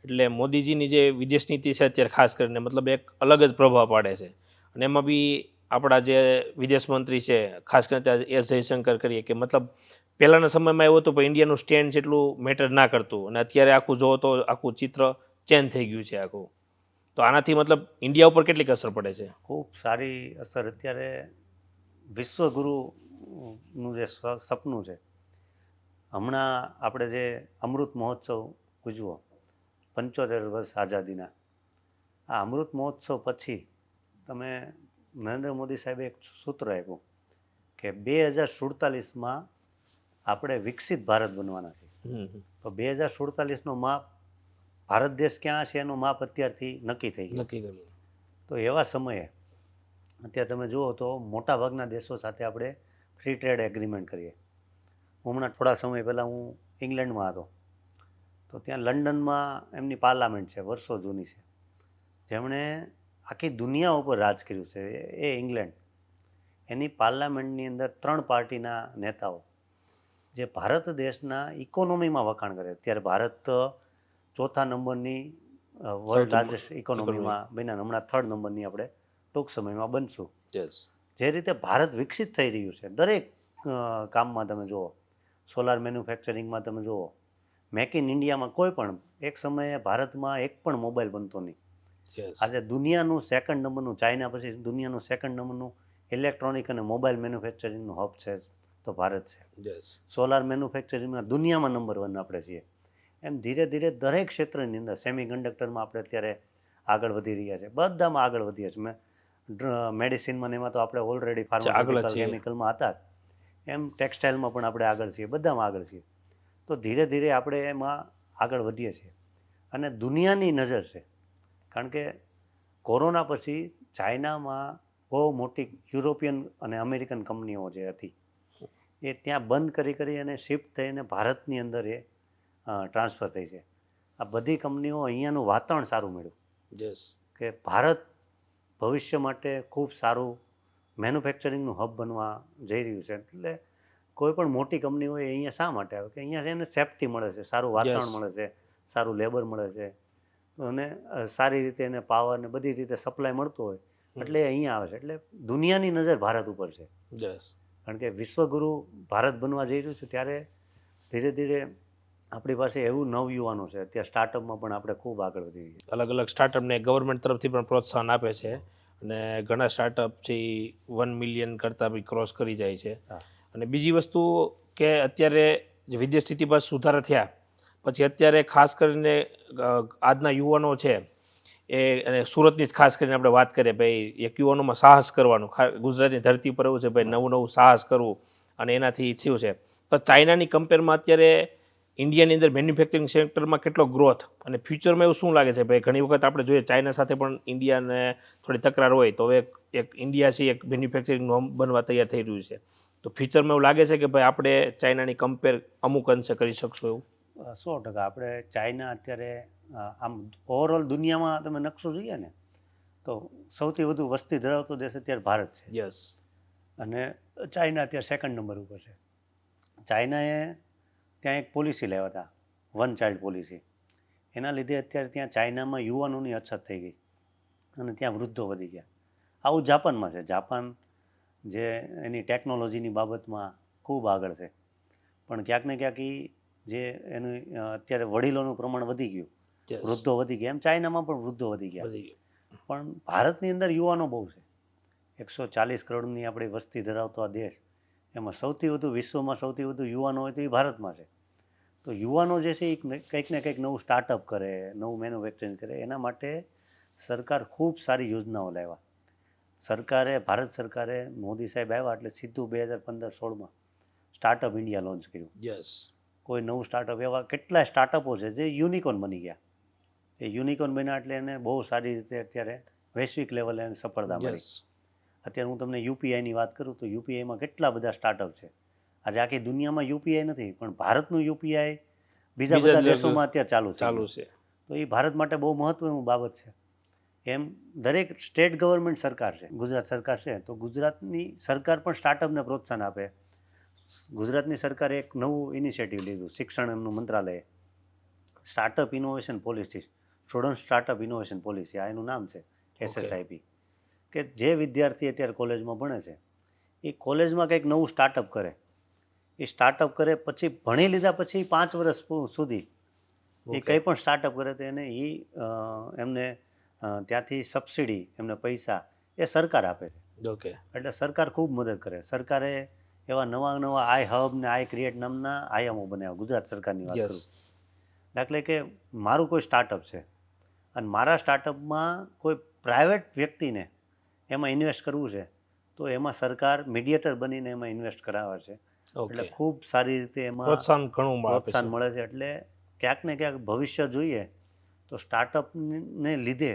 એટલે મોદીજીની જે વિદેશ નીતિ છે અત્યારે ખાસ કરીને મતલબ એક અલગ જ પ્રભાવ પાડે છે. અને એમાં બી આપણા જે વિદેશ મંત્રી છે ખાસ કરીને ત્યાં એસ જયશંકર કરીએ કે મતલબ પહેલાંના સમયમાં એવું હતું પણ ઇન્ડિયાનું સ્ટેન્ડ જેટલું મેટર ના કરતું અને અત્યારે આખું જોવો તો આખું ચિત્ર ચેન્જ થઈ ગયું છે આખું. તો આનાથી મતલબ ઇન્ડિયા ઉપર કેટલીક અસર પડે છે? ખૂબ સારી અસર. અત્યારે વિશ્વગુરુનું જે સપનું છે, હમણાં આપણે જે અમૃત મહોત્સવ ઉજવો 75 વર્ષ આઝાદીના, આ અમૃત મહોત્સવ પછી તમે નરેન્દ્ર મોદી સાહેબે એક સૂત્ર આપ્યું કે 2047માં આપણે વિકસિત ભારત બનવાના છે. તો 2047નો માપ ભારત દેશ ક્યાં છે એનું માપ અત્યારથી નક્કી થઈ ગયું. નક્કી કર્યું. તો એવા સમયે અત્યારે તમે જુઓ તો મોટાભાગના દેશો સાથે આપણે ફ્રી ટ્રેડ એગ્રીમેન્ટ કરીએ. હમણાં થોડા સમય પહેલાં હું ઇંગ્લેન્ડમાં હતો, તો ત્યાં લંડનમાં એમની પાર્લામેન્ટ છે, વર્ષો જૂની છે, જેમણે આખી દુનિયા ઉપર રાજ કર્યું છે. એ ઇંગ્લેન્ડ, એની પાર્લામેન્ટની અંદર 3 પાર્ટીના નેતાઓ જે ભારત દેશના ઇકોનોમીમાં વખાણ કરે. અત્યારે ભારત 4થા નંબરની વર્લ્ડ લાર્જેસ્ટ ઇકોનોમીમાં બન્યા, હમણાં 3rd નંબરની આપણે ટૂંક સમયમાં બનશું. યસ. જે રીતે ભારત વિકસિત થઈ રહ્યું છે દરેક કામમાં, તમે જુઓ સોલાર મેન્યુફેક્ચરિંગમાં, તમે જુઓ મેક ઇન ઇન્ડિયામાં, કોઈ પણ એક સમયે ભારતમાં એક પણ મોબાઈલ બનતો નહીં. યસ. આજે દુનિયાનું 2nd નંબરનું, ચાઇના પછી દુનિયાનું 2nd નંબરનું ઇલેક્ટ્રોનિક અને મોબાઈલ મેન્યુફેક્ચરિંગનું હબ છે તો ભારત છે. યસ. સોલાર મેન્યુફેક્ચરિંગમાં દુનિયામાં નંબર 1 આપણે છીએ. એમ ધીરે ધીરે દરેક ક્ષેત્રની અંદર સેમી કન્ડક્ટરમાં આપણે અત્યારે આગળ વધી રહ્યા છે, બધામાં આગળ વધીએ છીએ. મેડિસિનમાં એમાં તો આપણે ઓલરેડી ફાર્માસ્યુટિકલ કેમિકલમાં હતા, એમ ટેક્સટાઇલમાં પણ આપણે આગળ છીએ, બધામાં આગળ છીએ. તો ધીરે ધીરે આપણે એમાં આગળ વધીએ છીએ. અને દુનિયાની નજર છે, કારણ કે કોરોના પછી ચાઇનામાં બહુ મોટી યુરોપિયન અને અમેરિકન કંપનીઓ જે હતી એ ત્યાં બંધ કરી અને શિફ્ટ થઈને ભારતની અંદર એ ટ્રાન્સફર થઈ છે. આ બધી કંપનીઓ અહીંયાનું વાતાવરણ સારું મળ્યું. યસ. કે ભારત ભવિષ્ય માટે ખૂબ સારું મેન્યુફેક્ચરિંગનું હબ બનવા જઈ રહ્યું છે. એટલે કોઈ પણ મોટી કંપની હોય અહીંયા શા માટે આવે કે અહીંયા એને સેફ્ટી મળે છે, સારું વાતાવરણ મળે છે, સારું લેબર મળે છે અને સારી રીતે એને પાવર ને બધી રીતે સપ્લાય મળતો હોય એટલે અહીંયા આવે છે. એટલે દુનિયાની નજર ભારત ઉપર છે. યસ. કારણ કે વિશ્વગુરુ ભારત બનવા જઈ રહ્યું છે ત્યારે ધીરે ધીરે આપણી પાસે એવું નવયુવાનો છે. અત્યારે સ્ટાર્ટઅપમાં પણ આપણે ખૂબ આગળ વધી રહ્યા છીએ. અલગ અલગ સ્ટાર્ટઅપને ગવર્મેન્ટ તરફથી પણ પ્રોત્સાહન આપે છે અને ઘણા સ્ટાર્ટઅપ છે 1 મિલિયન કરતાં બી ક્રોસ કરી જાય છે. અને બીજી વસ્તુ કે અત્યારે જે વિદેશ સ્થિતિ પર સુધારા થયા પછી અત્યારે ખાસ કરીને આજના યુવાનો છે એ, અને સુરતની જ ખાસ કરીને આપણે વાત કરીએ ભાઈ, એક યુવાનોમાં સાહસ કરવાનું, ગુજરાતની ધરતી પર એવું છે ભાઈ નવું નવું સાહસ કરવું અને એનાથી થયું છે. તો ચાઇનાની કમ્પેરમાં અત્યારે ઇન્ડિયાની અંદર મેન્યુફેક્ચરિંગ સેક્ટરમાં કેટલો ગ્રોથ અને ફ્યુચરમાં એવું શું લાગે છે ભાઈ? ઘણી વખત આપણે જોઈએ ચાઇના સાથે પણ ઇન્ડિયાને થોડી તકરાર હોય, તો હવે એક ઇન્ડિયા છે એક મેન્યુફેક્ચરિંગનું હબ બનવા તૈયાર થઈ રહ્યું છે. તો ફ્યુચરમાં એવું લાગે છે કે ભાઈ આપણે ચાઇનાની કમ્પેર અમુક અંશે કરી શકશું એવું? 100%. આપણે ચાઇના અત્યારે આમ ઓવરઓલ દુનિયામાં તમે નકશો જોઈએ ને તો સૌથી વધુ વસ્તી ધરાવતો દેશ અત્યારે ભારત છે. યસ. અને ચાઇના અત્યારે 2nd નંબર ઉપર છે. ચાઇનાએ ત્યાં એક પોલિસી લાવ્યા હતા, 1 ચાઇલ્ડ પોલિસી. એના લીધે અત્યારે ત્યાં ચાઇનામાં યુવાનોની અછત થઈ ગઈ અને ત્યાં વૃદ્ધો વધી ગયા. આવું જાપાનમાં છે. જાપાન જે એની ટેકનોલોજીની બાબતમાં ખૂબ આગળ છે, પણ ક્યાંક ને ક્યાંક જે એનું અત્યારે વડીલોનું પ્રમાણ વધી ગયું, વૃદ્ધો વધી ગયા, એમ ચાઇનામાં પણ વૃદ્ધો વધી ગયા. પણ ભારતની અંદર યુવાનો બહુ છે. 140 કરોડની આપણી વસ્તી ધરાવતો આ દેશ, એમાં સૌથી વધુ વિશ્વમાં સૌથી વધુ યુવાનો હોય તો એ ભારતમાં છે. તો યુવાનો જે છે એ કંઈક ને કંઈક નવું સ્ટાર્ટઅપ કરે, નવું મેન્યુફેક્ચરિંગ કરે, એના માટે સરકાર ખૂબ સારી યોજનાઓ લાવ્યા. ભારત સરકારે મોદી સાહેબ આવ્યા એટલે સીધું 2015-16માં સ્ટાર્ટઅપ ઇન્ડિયા લોન્ચ કર્યું. યસ. કોઈ નવું સ્ટાર્ટઅપ, એવા કેટલાય સ્ટાર્ટઅપો છે જે યુનિકોર્ન બની ગયા. એ યુનિકોર્ન બન્યા એટલે એને બહુ સારી રીતે અત્યારે વૈશ્વિક લેવલે એને સફળતા મળી. યસ. અત્યારે હું તમને યુપીઆઈની વાત કરું તો યુપીઆઈમાં કેટલા બધા સ્ટાર્ટઅપ છે. આજે આખી દુનિયામાં યુપીઆઈ નથી, પણ ભારતનું યુપીઆઈ બીજા બધા દેશોમાં અત્યારે ચાલુ છે. તો એ ભારત માટે બહુ મહત્વની બાબત છે. એમ દરેક સ્ટેટ ગવર્મેન્ટ સરકાર છે, ગુજરાત સરકાર છે, તો ગુજરાતની સરકાર પણ સ્ટાર્ટઅપને પ્રોત્સાહન આપે. ગુજરાતની સરકારે એક નવું ઇનિશિયેટિવ લીધું, શિક્ષણ એમનું મંત્રાલયે startup innovation policy, student startup innovation policy, આ એનું નામ છે, SSIP. કે જે વિદ્યાર્થી અત્યારે કોલેજમાં ભણે છે એ કોલેજમાં કંઈક નવું સ્ટાર્ટઅપ કરે, એ સ્ટાર્ટઅપ કરે પછી ભણી લીધા પછી 5 વર્ષ સુધી એ કંઈ પણ સ્ટાર્ટઅપ કરે તો એને એમને ત્યાંથી સબસિડી, એમને પૈસા એ સરકાર આપે છે. ઓકે. એટલે સરકાર ખૂબ મદદ કરે. સરકારે એવા નવા આઈ હબ ને આઈ ક્રિએટ નામના આયામો બનાવ્યા. ગુજરાત સરકારની વાત કરું, દાખલે કે મારું કોઈ સ્ટાર્ટઅપ છે અને મારા સ્ટાર્ટઅપમાં કોઈ પ્રાઇવેટ વ્યક્તિને એમાં ઇન્વેસ્ટ કરવું છે તો એમાં સરકાર મીડિયેટર બનીને એમાં ઇન્વેસ્ટ કરાવે છે. એટલે ખૂબ સારી રીતે એમાં પ્રોત્સાહન મળે છે. એટલે ક્યાંક ને ક્યાંક ભવિષ્ય જોઈએ તો સ્ટાર્ટઅપને લીધે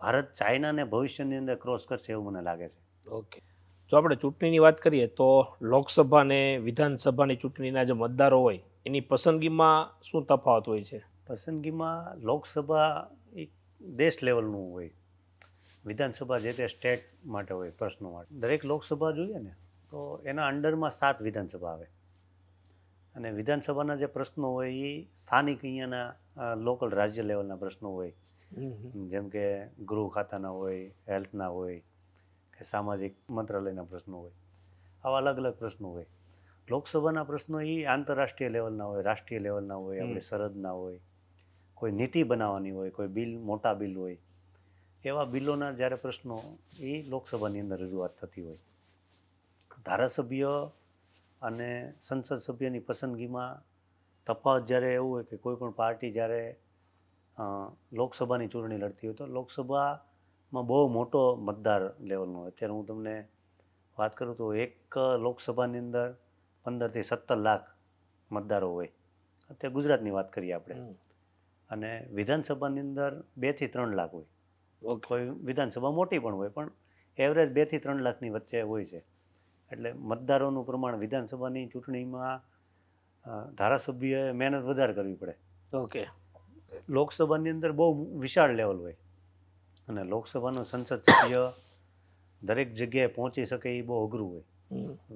ભારત ચાઇનાને ભવિષ્યની અંદર ક્રોસ કરશે એવું મને લાગે છે. ઓકે. જો આપણે ચૂંટણીની વાત કરીએ તો લોકસભા અને વિધાનસભાની ચૂંટણીના જે મતદારો હોય એની પસંદગીમાં શું તફાવત હોય છે? પસંદગીમાં લોકસભા એક દેશ લેવલનું હોય, વિધાનસભા જે તે સ્ટેટ માટે હોય, પ્રશ્નો માટે. દરેક લોકસભા જોઈએ ને તો એના અંડરમાં 7 વિધાનસભા આવે અને વિધાનસભાના જે પ્રશ્નો હોય એ સ્થાનિક અહીંયાના લોકલ રાજ્ય લેવલના પ્રશ્નો હોય, જેમ કે ગૃહ ખાતાના હોય, હેલ્થના હોય કે સામાજિક મંત્રાલયના પ્રશ્નો હોય, આવા અલગ અલગ પ્રશ્નો હોય. લોકસભાના પ્રશ્નો એ આંતરરાષ્ટ્રીય લેવલના હોય, રાષ્ટ્રીય લેવલના હોય, આપણે સરહદના હોય, કોઈ નીતિ બનાવવાની હોય, કોઈ બિલ, મોટા બિલ હોય, એવા બિલોના જ્યારે પ્રશ્નો એ લોકસભાની અંદર રજૂઆત થતી હોય. ધારાસભ્ય અને સંસદ સભ્યની પસંદગીમાં તફાવત જ્યારે એવું હોય કે કોઈ પણ પાર્ટી જ્યારે લોકસભાની ચૂંટણી લડતી હોય તો લોકસભામાં બહુ મોટો મતદાર લેવલનો હોય. અત્યારે હું તમને વાત કરું તો એક લોકસભાની અંદર 15 થી 17 લાખ મતદારો હોય. અત્યારે ગુજરાતની વાત કરીએ આપણે, અને વિધાનસભાની અંદર 2 થી 3 લાખ હોય. કોઈ વિધાનસભા મોટી પણ હોય, પણ એવરેજ 2 થી 3 લાખની વચ્ચે હોય છે. એટલે મતદારોનું પ્રમાણ વિધાનસભાની ચૂંટણીમાં ધારાસભ્યએ મહેનત વધારે કરવી પડે. ઓકે. લોકસભાની અંદર બહુ વિશાળ લેવલ હોય અને લોકસભાનો સંસદ સભ્ય દરેક જગ્યાએ પહોંચી શકે એ બહુ અઘરું હોય.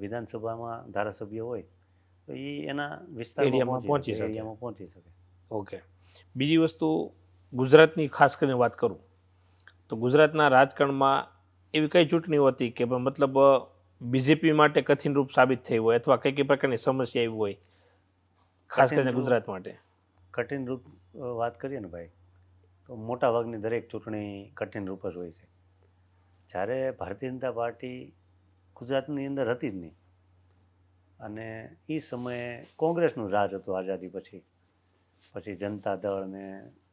વિધાનસભામાં ધારાસભ્ય હોય તો એ એના વિસ્તારમાં પહોંચી શકે. ઓકે. બીજી વસ્તુ, ગુજરાતની ખાસ કરીને વાત કરું તો ગુજરાતના રાજકારણમાં એવી કઈ ચૂંટણીઓ હતી કે મતલબ બીજેપી માટે કઠિનરૂપ સાબિત થઈ હોય અથવા કઈ પ્રકારની સમસ્યા આવી હોય, ખાસ કરીને ગુજરાત માટે? કઠિનરૂપ વાત કરીએ ને ભાઈ, તો મોટાભાગની દરેક ચૂંટણી કઠિનરૂપ જ હોય છે. જ્યારે ભારતીય જનતા પાર્ટી ગુજરાતની અંદર હતી જ નહીં અને એ સમયે કોંગ્રેસનું રાજ હતું આઝાદી પછી જનતા દળ ને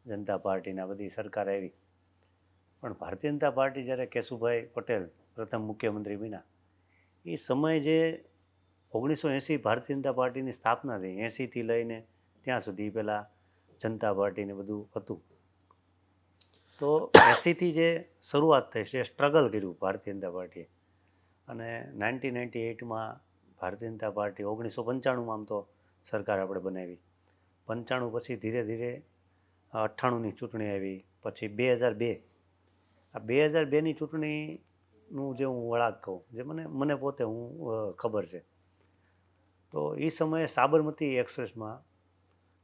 જનતા પાર્ટીના બધી સરકાર આવી. પણ ભારતીય જનતા પાર્ટી જ્યારે કેશુભાઈ પટેલ પ્રથમ મુખ્યમંત્રી બન્યા એ સમયે જે 1980 ભારતીય જનતા પાર્ટીની સ્થાપના થઈ, 80થી લઈને ત્યાં સુધી પહેલાં જનતા પાર્ટીને બધું હતું, તો 80થી જે શરૂઆત થઈ છે, સ્ટ્રગલ કર્યું ભારતીય જનતા પાર્ટીએ. અને 1998માં ભારતીય જનતા પાર્ટી 1995માં આમ તો સરકાર આપણે બનાવી, 95 પછી ધીરે ધીરે 98ની ચૂંટણી આવી, પછી 2002. આ 2002ની ચૂંટણીનું જે હું વળાંક કહું, જે મને પોતે ખબર છે, તો એ સમયે સાબરમતી એક્સપ્રેસમાં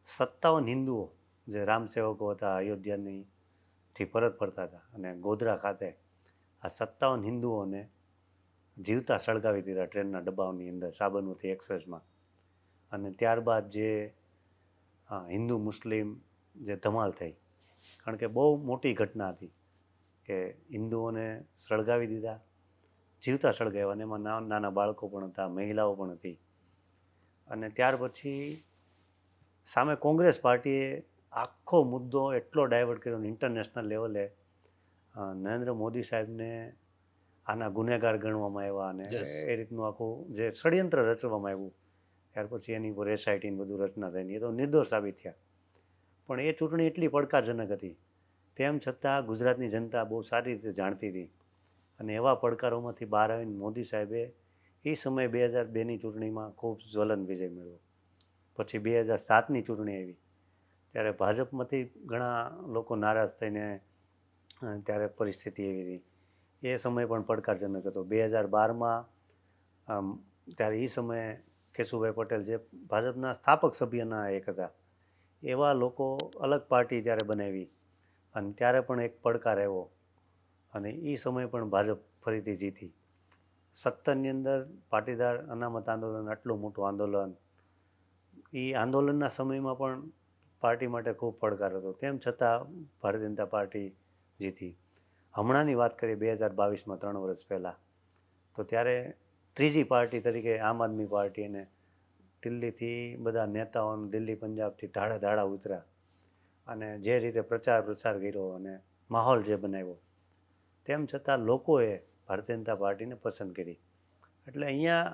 57 હિન્દુઓ જે રામસેવકો હતા, અયોધ્યાથી પરત ફરતા હતા, અને ગોધરા ખાતે આ 57 હિન્દુઓને જીવતા સળગાવી દીધા ટ્રેનના ડબ્બાઓની અંદર સાબરમતી એક્સપ્રેસમાં. અને ત્યારબાદ જે હિન્દુ મુસ્લિમ જે ધમાલ થઈ, કારણ કે બહુ મોટી ઘટના હતી કે હિન્દુઓને સળગાવી દીધા, જીવતા સળગાવ્યા, અને એમાં નાના બાળકો પણ હતા, મહિલાઓ પણ હતી. અને ત્યાર પછી સામે કોંગ્રેસ પાર્ટીએ આખો મુદ્દો એટલો ડાયવર્ટ કર્યો, ઇન્ટરનેશનલ લેવલે નરેન્દ્ર મોદી સાહેબને આના ગુનેગાર ગણવામાં આવ્યા અને એ રીતનું આખું જે ષડયંત્ર રચવામાં આવ્યું. ત્યાર પછી એની ઉપર SITની બધું રચના થઈને એ તો નિર્દોષ સાબિત થયા. પણ એ ચૂંટણી એટલી પડકારજનક હતી તેમ છતાં ગુજરાતની જનતા બહુ સારી રીતે જાણતી હતી અને એવા પડકારોમાંથી બહાર આવીને મોદી સાહેબે એ સમયે 2002ની ચૂંટણીમાં ખૂબ જ્વલંત વિજય મેળવ્યો. પછી 2007ની ચૂંટણી આવી ત્યારે ભાજપમાંથી ઘણા લોકો નારાજ થઈને ત્યારે પરિસ્થિતિ એવી હતી. એ સમય પણ પડકારજનક હતો. 2012માં ત્યારે એ સમયે કેશુભાઈ પટેલ જે ભાજપના સ્થાપક સભ્યના એક હતા, એવા લોકો અલગ પાર્ટી ત્યારે બનાવી અને ત્યારે પણ એક પડકાર આવ્યો અને એ સમયે પણ ભાજપ ફરીથી જીતી. 17ની અંદર પાટીદાર અનામત આંદોલન, આટલું મોટું આંદોલન, એ આંદોલનના સમયમાં પણ પાર્ટી માટે ખૂબ પડકાર હતો. તેમ છતાં ભારતીય જનતા પાર્ટી જીતી. હમણાંની વાત કરીએ 2022માં 3 વર્ષ પહેલાં, તો ત્યારે ત્રીજી પાર્ટી તરીકે આમ આદમી પાર્ટી અને દિલ્હીથી બધા નેતાઓને દિલ્હી પંજાબથી ધાડા ઉતર્યા અને જે રીતે પ્રચાર કર્યો અને માહોલ જે બનાવ્યો, તેમ છતાં લોકોએ ભારતીય જનતા પાર્ટીને પસંદ કરી. એટલે અહીંયા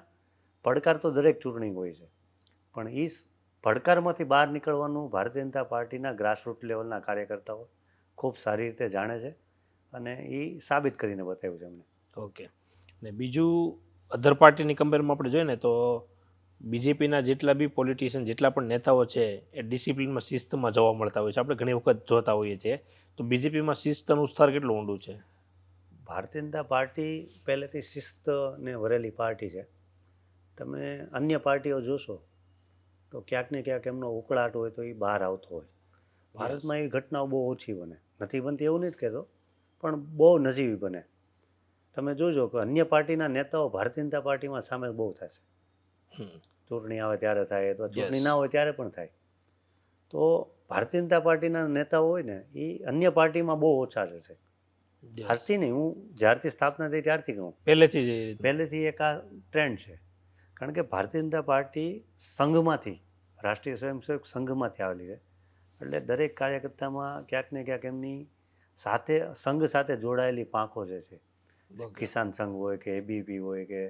પડકાર તો દરેક ચૂંટણી હોય છે, પણ એ પડકારમાંથી બહાર નીકળવાનું ભારતીય જનતા પાર્ટીના ગ્રાસરૂટ લેવલના કાર્યકર્તાઓ ખૂબ સારી રીતે જાણે છે અને એ સાબિત કરીને બતાવ્યું છે એમને. ઓકે. ને બીજું અધર પાર્ટીની કમ્પેરમાં આપણે જોઈએ ને તો બીજેપીના જેટલા બી પોલિટિશિયન, જેટલા પણ નેતાઓ છે એ ડિસિપ્લિનમાં, શિસ્તમાં જોવા મળતા હોય છે. આપણે ઘણી વખત જોતા હોઈએ છીએ. તો બીજેપીમાં શિસ્તનું સ્તર કેટલું ઊંડું છે? ભારતીય જનતા પાર્ટી પહેલેથી શિસ્તને વરેલી પાર્ટી છે. તમે અન્ય પાર્ટીઓ જોશો તો ક્યાંક ને ક્યાંક એમનો ઉકળાટ હોય તો એ બહાર આવતો હોય. ભારતમાં એવી ઘટનાઓ બહુ ઓછી બને, નથી બનતી એવું નથી કહેતો, પણ બહુ નજીવી બને. તમે જોજો કે અન્ય પાર્ટીના નેતાઓ ભારતીય જનતા પાર્ટીમાં સામેલ બહુ થશે. ચૂંટણી આવે ત્યારે થાય, અથવા ચૂંટણી ના હોય ત્યારે પણ થાય. તો ભારતીય જનતા પાર્ટીના નેતાઓ હોય ને એ અન્ય પાર્ટીમાં બહુ ઓછા રહેશે. આજથી નહીં, હું જ્યારથી સ્થાપના થઈ ત્યારથી કહું, પહેલેથી એક આ ટ્રેન્ડ છે. કારણ કે ભારતીય જનતા પાર્ટી સંઘમાંથી, રાષ્ટ્રીય સ્વયંસેવક સંઘમાંથી આવેલી છે. એટલે દરેક કાર્યકર્તામાં ક્યાંક ને ક્યાંક એમની સાથે સંઘ સાથે જોડાયેલી પાંખો જે છે, કિસાન સંઘ હોય કે એબીપી હોય કે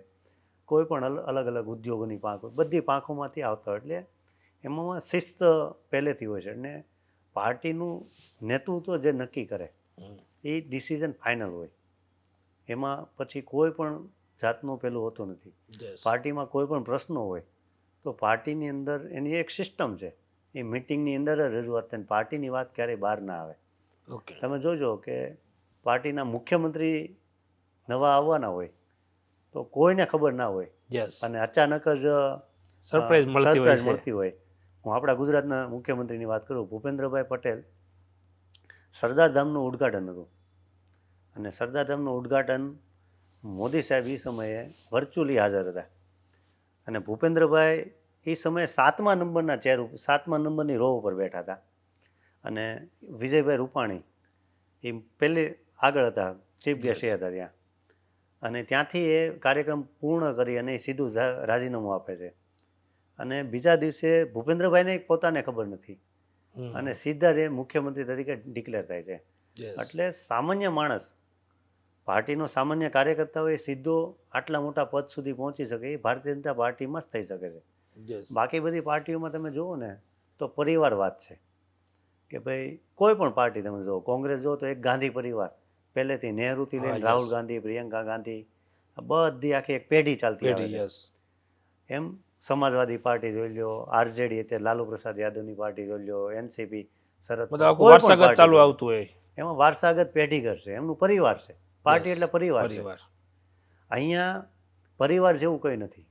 કોઈ પણ અલગ અલગ ઉદ્યોગોની પાંખ હોય, બધી પાંખોમાંથી આવતા હોય. એટલે એમાં શિસ્ત પહેલેથી હોય છે અને પાર્ટીનું નેતૃત્વ જે નક્કી કરે એ ડિસિઝન ફાઇનલ હોય. એમાં પછી કોઈ પણ જાતનું પેલું હોતું નથી. પાર્ટીમાં કોઈ પણ પ્રશ્નો હોય તો પાર્ટીની અંદર એની એક સિસ્ટમ છે, એ મિટિંગની અંદર જ રજૂઆત થાય. પાર્ટીની વાત ક્યારેય બહાર ના આવે. તમે જોજો કે પાર્ટીના મુખ્યમંત્રી નવા આવવાના હોય તો કોઈને ખબર ના હોય અને અચાનક જ સરપ્રાઈઝ મળતી હોય. હું આપણા ગુજરાતના મુખ્યમંત્રીની વાત કરું, ભૂપેન્દ્રભાઈ પટેલ, સરદાર ધામનું ઉદ્ઘાટન હતું અને સરદાર ધામનું ઉદ્ઘાટન મોદી સાહેબ એ સમયે વર્ચ્યુઅલી હાજર હતા અને ભૂપેન્દ્રભાઈ એ સમયે 7મા નંબરના ચેર ઉપર, 7મા નંબરની રો ઉપર બેઠા હતા અને વિજયભાઈ રૂપાણી એ પહેલે આગળ હતા, ચીફ ગેસ્ટ એ હતા ત્યાં. અને ત્યાંથી એ કાર્યક્રમ પૂર્ણ કરી અને સીધું રાજીનામું આપે છે. અને બીજા દિવસે ભૂપેન્દ્રભાઈને પોતાને ખબર નથી અને સીધા એ મુખ્યમંત્રી તરીકે ડિક્લેર થાય છે. એટલે સામાન્ય માણસ, પાર્ટીનો સામાન્ય કાર્યકર્તા હોય, સીધો આટલા મોટા પદ સુધી પહોંચી શકે એ ભારતીય જનતા પાર્ટીમાં જ થઈ શકે છે. બાકી બધી પાર્ટીઓમાં તમે જુઓ ને તો પરિવારવાદ છે કે ભાઈ કોઈ પણ પાર્ટી તમે જુઓ, કોંગ્રેસ જુઓ તો એક ગાંધી પરિવાર, પહેલેથી નહેરુથી લઈને રાહુલ ગાંધી, પ્રિયંકા ગાંધી, બધી આખી એક પેઢી ચાલતી આવે છે. એમ સમાજવાદી પાર્ટી જોઈ લો, આરજેડી એટલે લાલુ પ્રસાદ યાદવની પાર્ટી જોઈ લો, એનસીપી, શરદ પવાર, ચાલુ આવતું હોય, એમાં વારસાગત પેઢીગત છે, એમનું પરિવાર છે. પાર્ટી એટલે પરિવાર છે. અહીંયા પરિવાર જેવું કંઈ નથી.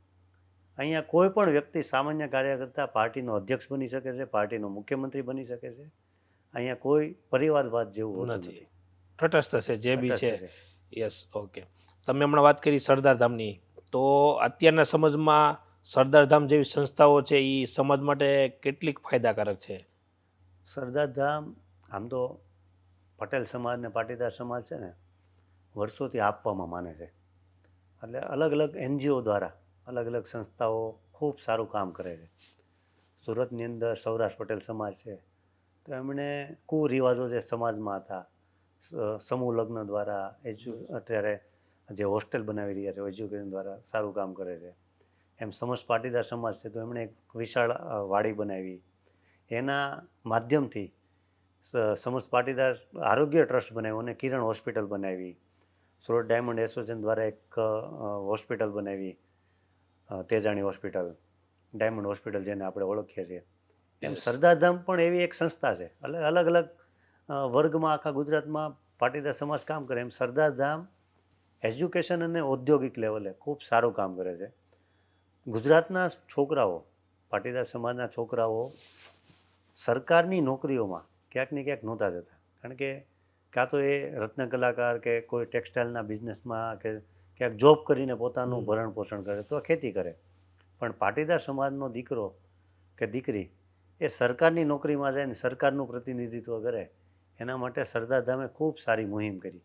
અહીંયા કોઈ પણ વ્યક્તિ, સામાન્ય કાર્યકર્તા પાર્ટીનો અધ્યક્ષ બની શકે છે, પાર્ટીનો મુખ્યમંત્રી બની શકે છે. અહીંયા કોઈ પરિવારવાદ જેવું નથી. તટસ્થ છે જે બી છે. Yes, okay. તમે હમણાં વાત કરી સરદાર ધામની, તો અત્યારના સમાજમાં સરદાર ધામ જેવી સંસ્થાઓ છે એ સમાજ માટે કેટલીક ફાયદાકારક છે? સરદાર ધામ આમ તો પટેલ સમાજ ને પાટીદાર સમાજ છે ને વર્ષોથી આપવામાં માને છે. એટલે અલગ અલગ NGO દ્વારા અલગ અલગ સંસ્થાઓ ખૂબ સારું કામ કરે છે. સુરતની અંદર સૌરાષ્ટ્ર પટેલ સમાજ છે તો એમણે કુરિવાજો જે સમાજમાં હતા, સમૂહ લગ્ન દ્વારા, અત્યારે જે હોસ્ટેલ બનાવી રહ્યા છે એજ્યુકેશન દ્વારા સારું કામ કરે છે. એમ સમસ્ત પાટીદાર સમાજ છે તો એમણે એક વિશાળ વાડી બનાવી, એના માધ્યમથી સમસ્ત પાટીદાર આરોગ્ય ટ્રસ્ટ બનાવ્યું અને કિરણ હોસ્પિટલ બનાવી. સુરત ડાયમંડ એસોસિએશન દ્વારા એક હોસ્પિટલ બનાવી, તેજાણી હોસ્પિટલ, ડાયમંડ હોસ્પિટલ જેને આપણે ઓળખીએ છીએ. એમ Yes. સરદારધામ પણ એવી એક સંસ્થા છે. એટલે અલગ અલગ વર્ગમાં આખા ગુજરાતમાં પાટીદાર સમાજ કામ કરે. એમ સરદારધામ એજ્યુકેશન અને ઔદ્યોગિક લેવલે ખૂબ સારું કામ કરે છે. ગુજરાતના છોકરાઓ, પાટીદાર સમાજના છોકરાઓ સરકારની નોકરીઓમાં ક્યાંક ને ક્યાંક નહોતા જતા. કારણ કે કાં તો એ રત્ન કલાકાર કે કોઈ ટેક્સટાઇલના બિઝનેસમાં કે ક્યાંક જોબ કરીને પોતાનું ભરણ પોષણ કરે તો ખેતી કરે. પણ પાટીદાર સમાજનો દીકરો કે દીકરી એ સરકારની નોકરીમાં જાય ને સરકારનું પ્રતિનિધિત્વ કરે, એના માટે સરદારધામે ખૂબ સારી મુહિમ કરી.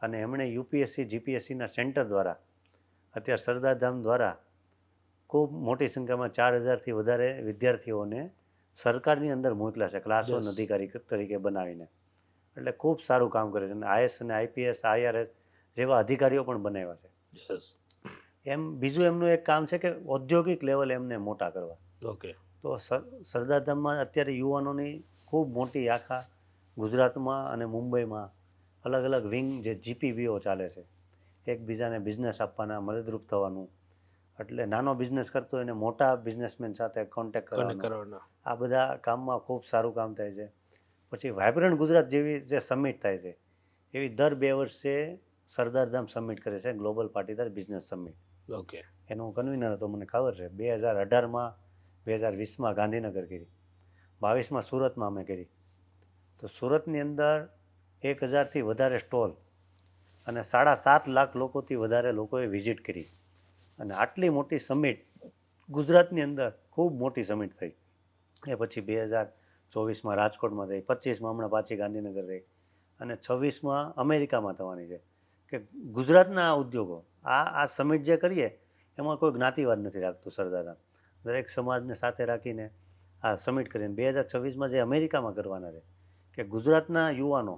અને એમણે યુપીએસસી જીપીએસસીના સેન્ટર દ્વારા અત્યારે સરદારધામ દ્વારા ખૂબ મોટી સંખ્યામાં 4000થી વધારે વિદ્યાર્થીઓને સરકારની અંદર મોકલ્યા છે ક્લાસ વન Yes. અધિકારી તરીકે બનાવીને. એટલે ખૂબ સારું કામ કરે છે. અને આઈએસ અને આઈપીએસ આઈઆરએસ જેવા અધિકારીઓ પણ બનાવ્યા છે. યસ. એમ બીજું એમનું એક કામ છે કે ઔદ્યોગિક લેવલે એમને મોટા કરવા. ઓકે. તો સરદારધામમાં અત્યારે યુવાનોની ખૂબ મોટી આખા ગુજરાતમાં અને મુંબઈમાં અલગ અલગ વિંગ જે જીપીવીઓ ચાલે છે, એકબીજાને બિઝનેસ આપવાના, મદદરૂપ થવાનું. એટલે નાનો બિઝનેસ કરતો હોય એને મોટા બિઝનેસમેન સાથે કોન્ટેક્ટ કનેક્ટ કરવાનો. કરવાના. આ બધા કામમાં ખૂબ સારું કામ થાય છે. પછી વાઇબ્રન્ટ ગુજરાત જેવી જે સમિટ થાય છે એવી દર 2 વર્ષે સરદારધામ સમિટ કરે છે, global Patidar business summit. Okay. એનો હું કન્વીનર હતો, મને ખબર છે. 2018માં 2020માં ગાંધીનગર કરી, 22માં સુરતમાં અમે કરી. તો સુરતની અંદર 1000થી વધારે સ્ટોલ અને 7.5 લાખ લોકોથી વધારે લોકોએ વિઝિટ કરી. અને આટલી મોટી સમિટ ગુજરાતની અંદર ખૂબ મોટી સમિટ થઈ. એ પછી 2024માં રાજકોટમાં થઈ, 25માં હમણાં પાછી ગાંધીનગર રહી અને 26માં અમેરિકામાં થવાની છે. કે ગુજરાતના ઉદ્યોગો આ સમિટ જે કરીએ એમાં કોઈ જ્ઞાતિવાદ નથી રાખતું સરદારધામ. દરેક સમાજને સાથે રાખીને આ સમિટ કરીને 2026માં જે અમેરિકામાં કરવાના છે કે ગુજરાતના યુવાનો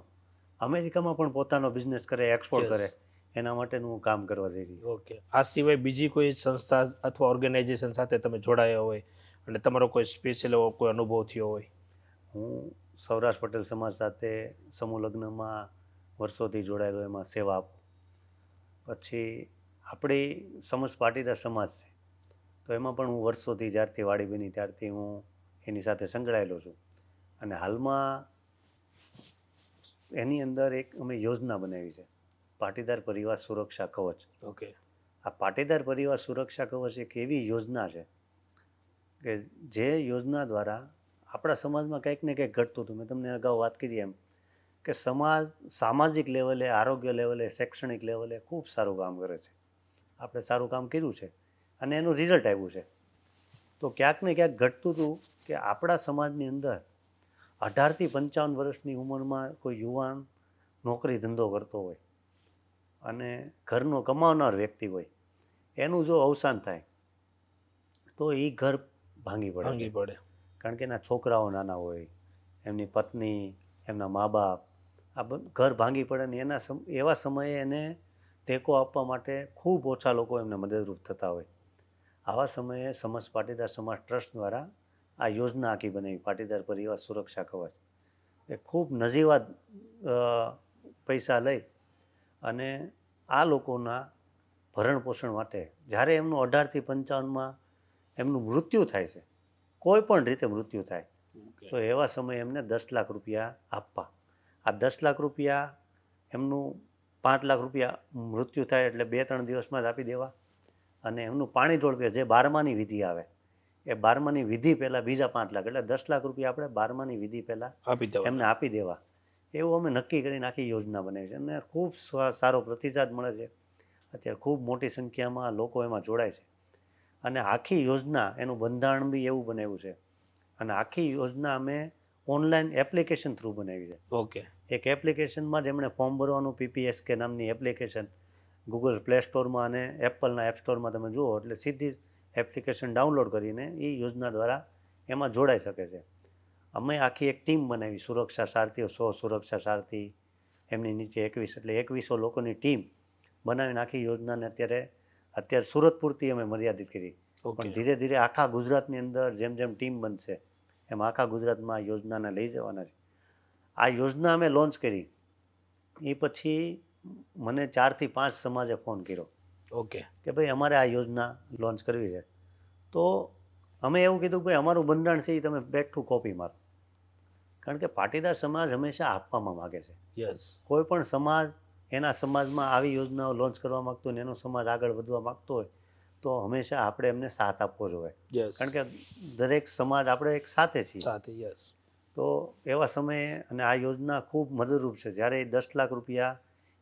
અમેરિકામાં પણ પોતાનો બિઝનેસ કરે, એક્સપોર્ટ Yes. કરે, એના માટેનું કામ કરવા જઈ રહી. ઓકે. આ સિવાય બીજી કોઈ સંસ્થા અથવા ઓર્ગેનાઇઝેશન સાથે તમે જોડાયા હોય અને તમારો કોઈ સ્પેશિયલ એવો કોઈ અનુભવ થયો હોય? હું સૌરાષ્ટ્ર પટેલ સમાજ સાથે સમૂહ લગ્નમાં વર્ષોથી જોડાયેલો, એમાં સેવા આપું. પછી આપણી સમસ્ત પાટીદાર સમાજ છે તો એમાં પણ હું વર્ષોથી જ્યારથી વાડી બની ત્યારથી હું એની સાથે સંકળાયેલો છું. અને હાલમાં એની અંદર એક અમે યોજના બનાવી છે, પાટીદાર પરિવાર સુરક્ષા કવચ. ઓકે. આ પાટીદાર પરિવાર સુરક્ષા કવચ એક એવી યોજના છે કે જે યોજના દ્વારા આપણા સમાજમાં કંઈક ને કંઈક ઘટતું હતું. મેં તમને અગાઉ વાત કરી એમ કે સમાજ સામાજિક લેવલે, આરોગ્ય લેવલે, શૈક્ષણિક લેવલે ખૂબ સારું કામ કરે છે. આપણે સારું કામ કર્યું છે અને એનું રિઝલ્ટ આવ્યું છે. તો ક્યાંક ને ક્યાંક ઘટતું હતું કે આપણા સમાજની અંદર 18થી 55 વર્ષની ઉંમરમાં કોઈ યુવાન નોકરી ધંધો કરતો હોય અને ઘરનો કમાવનાર વ્યક્તિ હોય, એનું જો અવસાન થાય તો એ ઘર ભાંગી ભાંગી પડે. પડે. કારણ કે એના છોકરાઓ નાના હોય, એમની પત્ની, એમના મા બાપ, આ ઘર ભાંગી પડે ને એવા સમયે એને ટેકો આપવા માટે ખૂબ ઓછા લોકો એમને મદદરૂપ થતા હોય. આવા સમયે સમસ્ત પાટીદાર સમાજ ટ્રસ્ટ દ્વારા આ યોજના આખી બનાવી, પાટીદાર પરિવાર સુરક્ષા કવચ. એ ખૂબ નજીવા પૈસા લઈ અને આ લોકોના ભરણ પોષણ માટે જ્યારે એમનું 18થી 55માં એમનું મૃત્યુ થાય છે, કોઈ પણ રીતે મૃત્યુ થાય, તો એવા સમયે એમને 10 લાખ રૂપિયા આપવા. આ 10 લાખ રૂપિયા એમનું 5 લાખ રૂપિયા મૃત્યુ થાય એટલે 2-3 દિવસમાં જ આપી દેવા. અને એમનું પાણી ઢોળવે જે 12માની વિધિ આવે એ 12માની વિધિ પહેલાં બીજા 5 લાખ, એટલે 10 લાખ રૂપિયા આપણે 12માની વિધિ પહેલાં આપી દેવા. એમને આપી દેવા. એવું અમે નક્કી કરીને આખી યોજના બનાવી છે અને ખૂબ સારો પ્રતિસાદ મળે છે. અત્યારે ખૂબ મોટી સંખ્યામાં લોકો એમાં જોડાય છે. અને આખી યોજના એનું બંધારણ બી એવું બનાવ્યું છે. અને આખી યોજના અમે ઓનલાઈન એપ્લિકેશન થ્રુ બનાવી છે. ઓકે. એક એપ્લિકેશનમાં જ એમણે ફોર્મ ભરવાનું, PPSK નામની એપ્લિકેશન ગૂગલ પ્લે સ્ટોરમાં અને એપલના એપ સ્ટોરમાં તમે જુઓ એટલે સીધી એપ્લિકેશન ડાઉનલોડ કરીને એ યોજના દ્વારા એમાં જોડાઈ શકે છે. અમે આખી એક ટીમ બનાવી, સુરક્ષા સારથીઓ, 100 સુરક્ષા સારથી, એમની નીચે 21, એટલે 2100 લોકોની ટીમ બનાવીને આખી યોજનાને અત્યારે સુરત પૂરતી અમે મર્યાદિત કરી. પણ ધીરે ધીરે આખા ગુજરાતની અંદર જેમ જેમ ટીમ બનશે એમ આખા ગુજરાતમાં આ યોજનાને લઈ જવાના છે. આ યોજના અમે લોન્ચ કરી એ પછી મને 4 થી 5 સમાજે ફોન કર્યો ઓકે. કે ભાઈ અમારે આ યોજના લોન્ચ કરવી છે. તો અમે એવું કીધું કે ભાઈ અમારું બંધારણ છે એ તમે બેક ટુ કોપી મારો, કારણ કે પાટીદાર સમાજ હંમેશા આપવામાં માગે છે. યસ. કોઈ પણ સમાજ એના સમાજમાં આવી યોજનાઓ લોન્ચ કરવા માગતો હોય ને એનો સમાજ આગળ વધવા માગતો હોય તો હંમેશા આપણે એમને સાથ આપવો જોઈએ, યસ. કારણ કે દરેક સમાજ આપણે એક સાથે છીએ. સાથે યસ. તો એવા સમયે અને આ યોજના ખૂબ મદદરૂપ છે. જ્યારે એ 10 લાખ રૂપિયા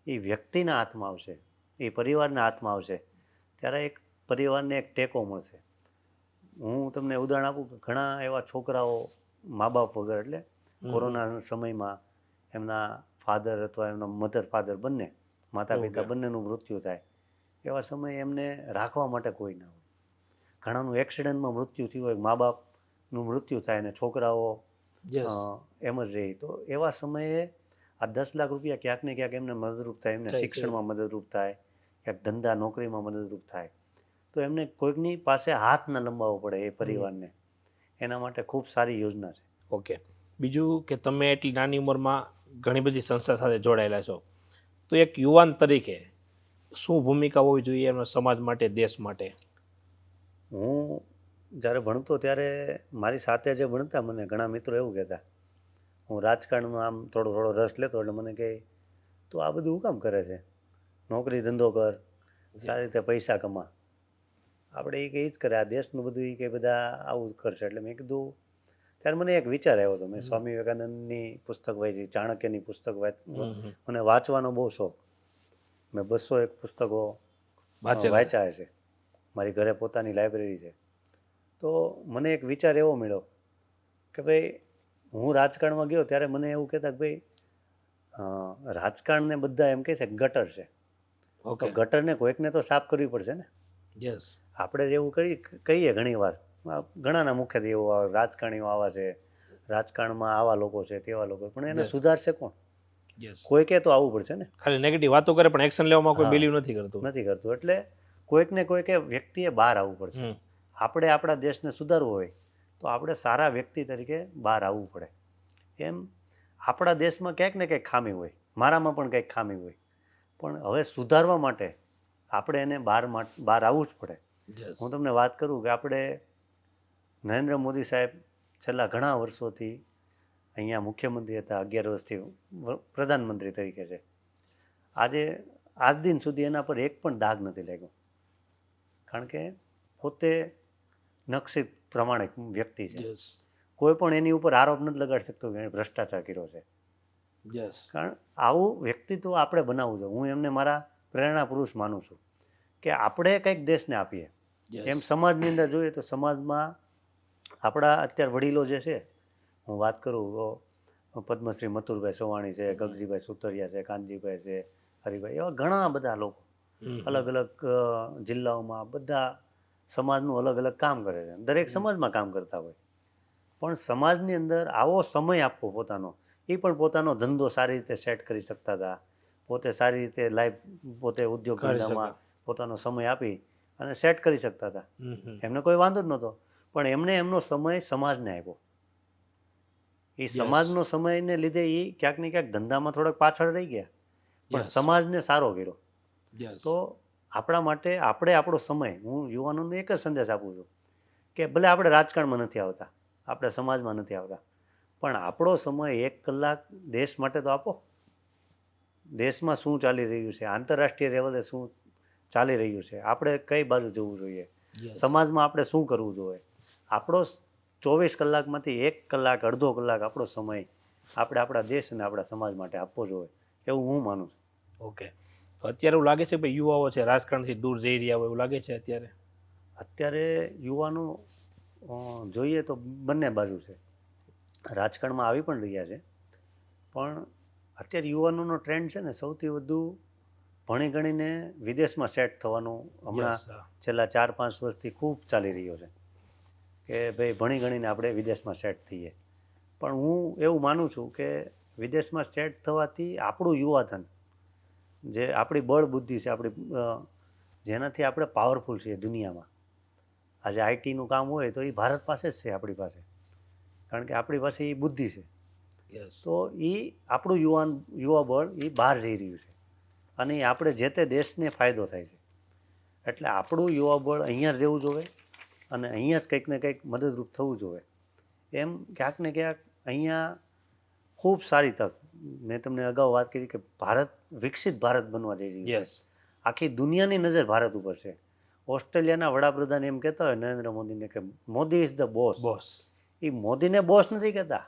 એ વ્યક્તિના હાથમાં આવશે, એ પરિવારના હાથમાં આવશે, ત્યારે એક પરિવારને એક ટેકો મળશે. હું તમને ઉદાહરણ આપું કે ઘણા એવા છોકરાઓ મા બાપ વગર, એટલે કોરોના સમયમાં એમના ફાધર અથવા એમના મધર ફાધર બંને માતા પિતા બંનેનું મૃત્યુ થાય, એવા સમયે એમને રાખવા માટે કોઈ ના હોય. ઘણાનું એક્સિડન્ટમાં મૃત્યુ થયું હોય, મા બાપનું મૃત્યુ થાય અને છોકરાઓ એમ જ રહે. તો એવા સમયે આ 10 લાખ રૂપિયા ક્યાંક ને ક્યાંક એમને મદદરૂપ થાય, એમને શિક્ષણમાં મદદરૂપ થાય, ક્યાંક ધંધા નોકરીમાં મદદરૂપ થાય. તો એમને કોઈકની પાસે હાથ ન લંબાવવો પડે એ પરિવારને, એના માટે ખૂબ સારી યોજના છે. ઓકે. બીજું કે તમે એટલી નાની ઉંમરમાં ઘણી બધી સંસ્થા સાથે જોડાયેલા છો, તો એક યુવાન તરીકે શું ભૂમિકા હોવી જોઈએ એમના સમાજ માટે, દેશ માટે? હું જ્યારે ભણતો ત્યારે મારી સાથે જે ભણતા મને ઘણા મિત્રો એવું કહેતા, હું રાજકારણમાં આમ થોડો રસ લેતો એટલે મને કહે તું આ બધું શું કામ કરે છે, નોકરી ધંધો કર, સારી રીતે પૈસા કમા. આપણે એ કંઈ જ કરે, આ દેશનું બધું એ કંઈ બધા આવું કરશે. એટલે મેં કીધું, ત્યારે મને એક વિચાર આવ્યો હતો. મેં સ્વામી વિવેકાનંદની પુસ્તક વાંચી, ચાણક્યની પુસ્તક વાંચી. મને વાંચવાનો બહુ શોખ. મેં 201 પુસ્તકો વાંચ્યા છે. મારી ઘરે પોતાની લાઇબ્રેરી છે. તો મને એક વિચાર એવો મળ્યો કે ભાઈ હું રાજકારણમાં ગયો ત્યારે મને એવું કહેતા કે ભાઈ રાજકારણને બધા એમ કહે છે ગટર છે, તો ગટરને કોઈકને તો સાફ કરવી પડશે ને. યસ. આપણે જેવું કહીએ ઘણી વાર, ઘણાના મુખ્યત્વે એવું આવે, રાજકારણીઓ આવા છે, રાજકારણમાં આવા લોકો છે, તેવા લોકો, પણ એને સુધારશે કોણ? કોઈકે તો આવવું પડશે ને. ખાલી નેગેટિવ વાતો કરે પણ એક્શન લેવામાં કોઈ બિલીવ નથી કરતું. એટલે કોઈકને કોઈકે વ્યક્તિએ બહાર આવવું પડશે. આપણે આપણા દેશને સુધારવો હોય તો આપણે સારા વ્યક્તિ તરીકે બહાર આવવું પડે. એમ આપણા દેશમાં ક્યાંક ને ક્યાંક ખામી હોય, મારામાં પણ કંઈક ખામી હોય, પણ હવે સુધારવા માટે આપણે એને બહાર આવવું જ પડે. હું તમને વાત કરું કે આપણે નરેન્દ્ર મોદી સાહેબ છેલ્લા ઘણા વર્ષોથી અહીંયા મુખ્યમંત્રી હતા, 11 વર્ષથી પ્રધાનમંત્રી તરીકે છે. આજ દિન સુધી એના પર એક પણ દાગ નથી લાગ્યો, કારણ કે પોતે નકશી પ્રમાણિક વ્યક્તિ છે. કોઈ પણ એની ઉપર આરોપ નથી લગાડી શકતો કે એણે ભ્રષ્ટાચાર કર્યો છે. કારણ આવું વ્યક્તિત્વ આપણે બનાવવું જોઈએ. હું એમને મારા પ્રેરણા પુરુષ માનું છું કે આપણે કંઈક દેશને આપીએ. એમ સમાજની અંદર જોઈએ તો સમાજમાં આપણા અત્યારે વડીલો જે છે, હું વાત કરું તો પદ્મશ્રી મથુરભાઈ સવાણી છે, ગગજીભાઈ સુતરિયા છે, કાનજીભાઈ છે, હરિભાઈ, એવા ઘણા બધા લોકો અલગ અલગ જિલ્લાઓમાં બધા સમાજનું અલગ અલગ કામ કરે છે. દરેક સમાજમાં કામ કરતા હોય, પણ સમાજની અંદર આવો સમય આપવો પોતાનો, એ પણ પોતાનો ધંધો સારી રીતે સેટ કરી શકતા હતા, પોતે સારી રીતે લાઈફ, પોતે ઉદ્યોગ ધંધામાં પોતાનો સમય આપી અને સેટ કરી શકતા હતા. એમને કોઈ વાંધો જ નહોતો, પણ એમને એમનો સમય સમાજને આપ્યો. એ સમાજનો સમયને લીધે એ ક્યાંક ને ક્યાંક ધંધામાં થોડાક પાછળ રહી ગયા, પણ સમાજને સારો કર્યો. તો આપણા માટે આપણે આપણો સમય, હું યુવાનોને એક જ સંદેશ આપું છું કે ભલે આપણે રાજકારણમાં નથી આવતા, આપણે સમાજમાં નથી આવતા, પણ આપણો સમય 1 કલાક દેશ માટે તો આપો. દેશમાં શું ચાલી રહ્યું છે, આંતરરાષ્ટ્રીય લેવલે શું ચાલી રહ્યું છે, આપણે કઈ બાજુ જવું જોઈએ, સમાજમાં આપણે શું કરવું જોઈએ, આપણો 24 કલાકમાંથી 1 કલાક, અડધો કલાક આપણો સમય આપણે આપણા દેશ અને આપણા સમાજ માટે આપવો જોઈએ, એવું હું માનું છું. ઓકે. તો અત્યારે એવું લાગે છે કે યુવાઓ છે રાજકારણથી દૂર જઈ રહ્યા હોય એવું લાગે છે અત્યારે યુવાનો જોઈએ તો બંને બાજુ છે, રાજકારણમાં આવી પણ રહ્યા છે, પણ અત્યારે યુવાનોનો ટ્રેન્ડ છે ને સૌથી વધુ ભણી ગણીને વિદેશમાં સેટ થવાનું હમણાં છેલ્લા 4-5 વર્ષથી ખૂબ ચાલી રહ્યો છે કે ભાઈ ભણી ગણીને આપણે વિદેશમાં સેટ થઈએ. પણ હું એવું માનું છું કે વિદેશમાં સેટ થવાથી આપણું યુવાધન, જે આપણી બળ બુદ્ધિ છે, આપણી જેનાથી આપણે પાવરફુલ છીએ દુનિયામાં, આજે આઈટીનું કામ હોય તો એ ભારત પાસે જ છે આપણી પાસે, કારણ કે આપણી પાસે એ બુદ્ધિ છે, યસ તો એ આપણું યુવા બળ એ બહાર જઈ રહ્યું છે અને એ આપણે જે તે દેશને ફાયદો થાય છે. એટલે આપણું યુવા બળ અહીંયા જ રહેવું જોઈએ અને અહીંયા જ કંઈક ને કંઈક મદદરૂપ થવું જોઈએ. એમ ક્યાંક ને ક્યાંક અહીંયા ખૂબ સારી તક, મેં તમને અગાઉ વાત કરી કે ભારત વિકસિત ભારત બનવા જઈ રહ્યું છે. યસ આખી દુનિયાની નજર ભારત ઉપર છે. ઓસ્ટ્રેલિયાના વડાપ્રધાન એમ કહેતા હોય નરેન્દ્ર મોદીને કે Modi is the boss. Boss એ મોદીને બોસ નથી કહેતા,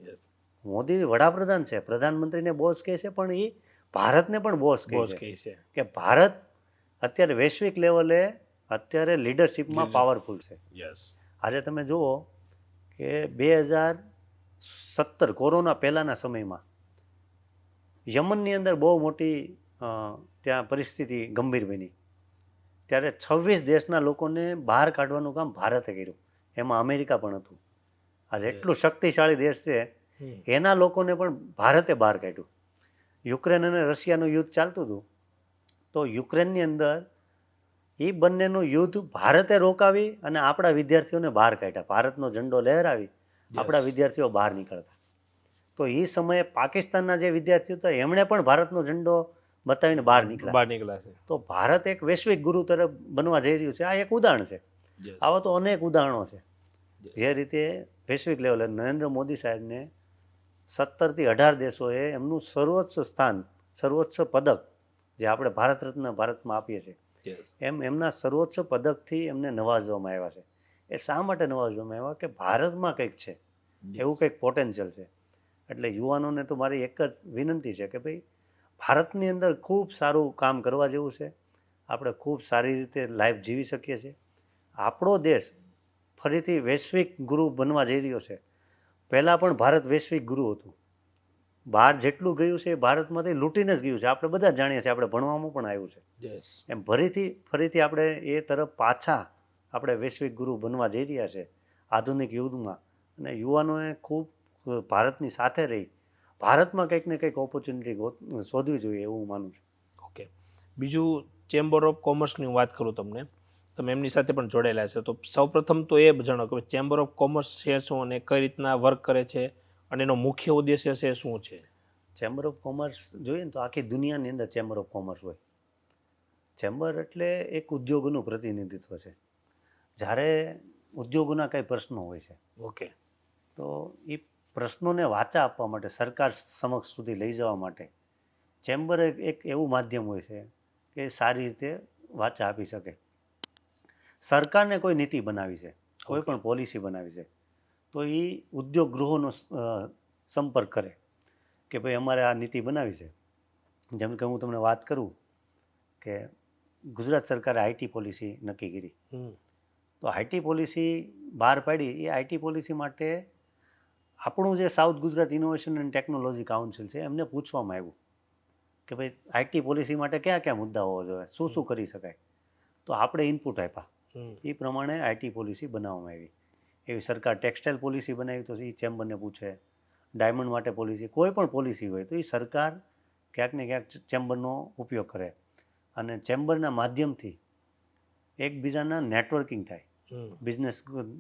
યસ મોદી વડાપ્રધાન છે, પ્રધાનમંત્રીને બોસ કહે છે, પણ એ ભારતને પણ બોસ કહે બોસ છે કહે છે. કે ભારત અત્યારે વૈશ્વિક લેવલે અત્યારે લીડરશિપમાં પાવરફુલ છે. યસ આજે તમે જુઓ કે 2017 કોરોના પહેલાંના સમયમાં યમનની અંદર બહુ મોટી ત્યાં પરિસ્થિતિ ગંભીર બની, ત્યારે 26 દેશના લોકોને બહાર કાઢવાનું કામ ભારતે કર્યું, એમાં અમેરિકા પણ હતું. આજે એટલું શક્તિશાળી દેશ છે, એના લોકોને પણ ભારતે બહાર કાઢ્યું. યુક્રેન અને રશિયાનું યુદ્ધ ચાલતું હતું, તો યુક્રેનની અંદર એ બંનેનું યુદ્ધ ભારતે રોકાવી અને આપણા વિદ્યાર્થીઓને બહાર કાઢ્યા. ભારતનો ઝંડો લહેરાવી આપણા વિદ્યાર્થીઓ બહાર નીકળતા. તો એ સમયે પાકિસ્તાનના જે વિદ્યાર્થીઓ હતા એમણે પણ ભારતનો ઝંડો બતાવીને બહાર નીકળ્યા. તો ભારત એક વૈશ્વિક ગુરુ તરફ બનવા જઈ રહ્યું છે. આ એક ઉદાહરણ છે. આવા તો અનેક ઉદાહરણો છે. જે રીતે વૈશ્વિક લેવલે નરેન્દ્ર મોદી સાહેબને 17 થી 18 દેશોએ એમનું સર્વોચ્ચ સ્થાન, સર્વોચ્ચ પદક જે આપણે ભારત રત્ન ભારતમાં આપીએ છીએ, એમ એમના સર્વોચ્ચ પદકથી એમને નવાજવામાં આવ્યા છે. એ શા માટે નવાજવામાં આવ્યા? કે ભારતમાં કંઈક છે, એવું કંઈક પોટેન્શિયલ છે. એટલે યુવાનોને તો મારી એક જ વિનંતી છે કે ભાઈ ભારતની અંદર ખૂબ સારું કામ કરવા જેવું છે. આપણે ખૂબ સારી રીતે લાઈફ જીવી શકીએ છીએ. આપણો દેશ ફરીથી વૈશ્વિક ગુરુ બનવા જઈ રહ્યો છે. પહેલાં પણ ભારત વૈશ્વિક ગુરુ હતું. બહાર જેટલું ગયું છે એ ભારતમાંથી લૂંટીને જ ગયું છે. આપણે બધા જાણીએ છીએ, આપણે ભણવામાં પણ આવ્યું છે. એમ ફરીથી આપણે એ તરફ પાછા આપણે વૈશ્વિક ગુરુ બનવા જઈ રહ્યા છે આધુનિક યુગમાં. અને યુવાનોએ ખૂબ ભારતની સાથે રહી ભારતમાં કંઈક ને કંઈક ઓપોર્ચ્યુનિટી શોધવી જોઈએ એવું હું માનું છું. ઓકે, બીજું ચેમ્બર ઓફ કોમર્સની વાત કરું તમને, તમે એમની સાથે પણ જોડાયેલા છે, તો સૌપ્રથમ તો એ જણાવો કે ચેમ્બર ઓફ કોમર્સ છે શું અને કઈ રીતના વર્ક કરે છે અને એનો મુખ્ય ઉદ્દેશ્ય છે શું છે? ચેમ્બર ઓફ કોમર્સ જોઈએ ને તો આખી દુનિયાની અંદર ચેમ્બર ઓફ કોમર્સ હોય. ચેમ્બર એટલે એક ઉદ્યોગનું પ્રતિનિધિત્વ છે. જ્યારે ઉદ્યોગોના કંઈ પ્રશ્નો હોય છે, ઓકે, તો એ પ્રશ્નોને વાચા આપવા માટે, સરકાર સમક્ષ સુધી લઈ જવા માટે ચેમ્બર એક એવું માધ્યમ હોય છે કે સારી રીતે વાચા આપી શકે. સરકારને કોઈ નીતિ બનાવી છે, કોઈ પણ પોલિસી બનાવી છે, તો એ ઉદ્યોગ ગૃહોનો સંપર્ક કરે કે ભાઈ અમારે આ નીતિ બનાવી છે. જેમ કે હું તમને વાત કરું કે ગુજરાત સરકારે આઈટી પોલિસી નક્કી કરી, તો આઈટી પોલિસી બહાર પાડી. એ આઈટી પોલિસી માટે આપણું જે south Gujarat innovation and technology council છે એમને પૂછવામાં આવ્યું કે ભાઈ આઈટી પોલિસી માટે કયા કયા મુદ્દા હોવા જોઈએ, શું શું કરી શકાય. તો આપણે ઇનપુટ આપ્યા, એ પ્રમાણે આઈટી પોલિસી બનાવવામાં આવી. એવી સરકાર ટેક્સટાઇલ પોલિસી બનાવી તો એ ચેમ્બરને પૂછે. ડાયમંડ માટે પોલિસી, કોઈ પણ પોલિસી હોય તો એ સરકાર ક્યાંક ને ક્યાંક ચેમ્બરનો ઉપયોગ કરે અને ચેમ્બરના માધ્યમથી એકબીજાના નેટવર્કિંગ થાય. બિઝનેસ,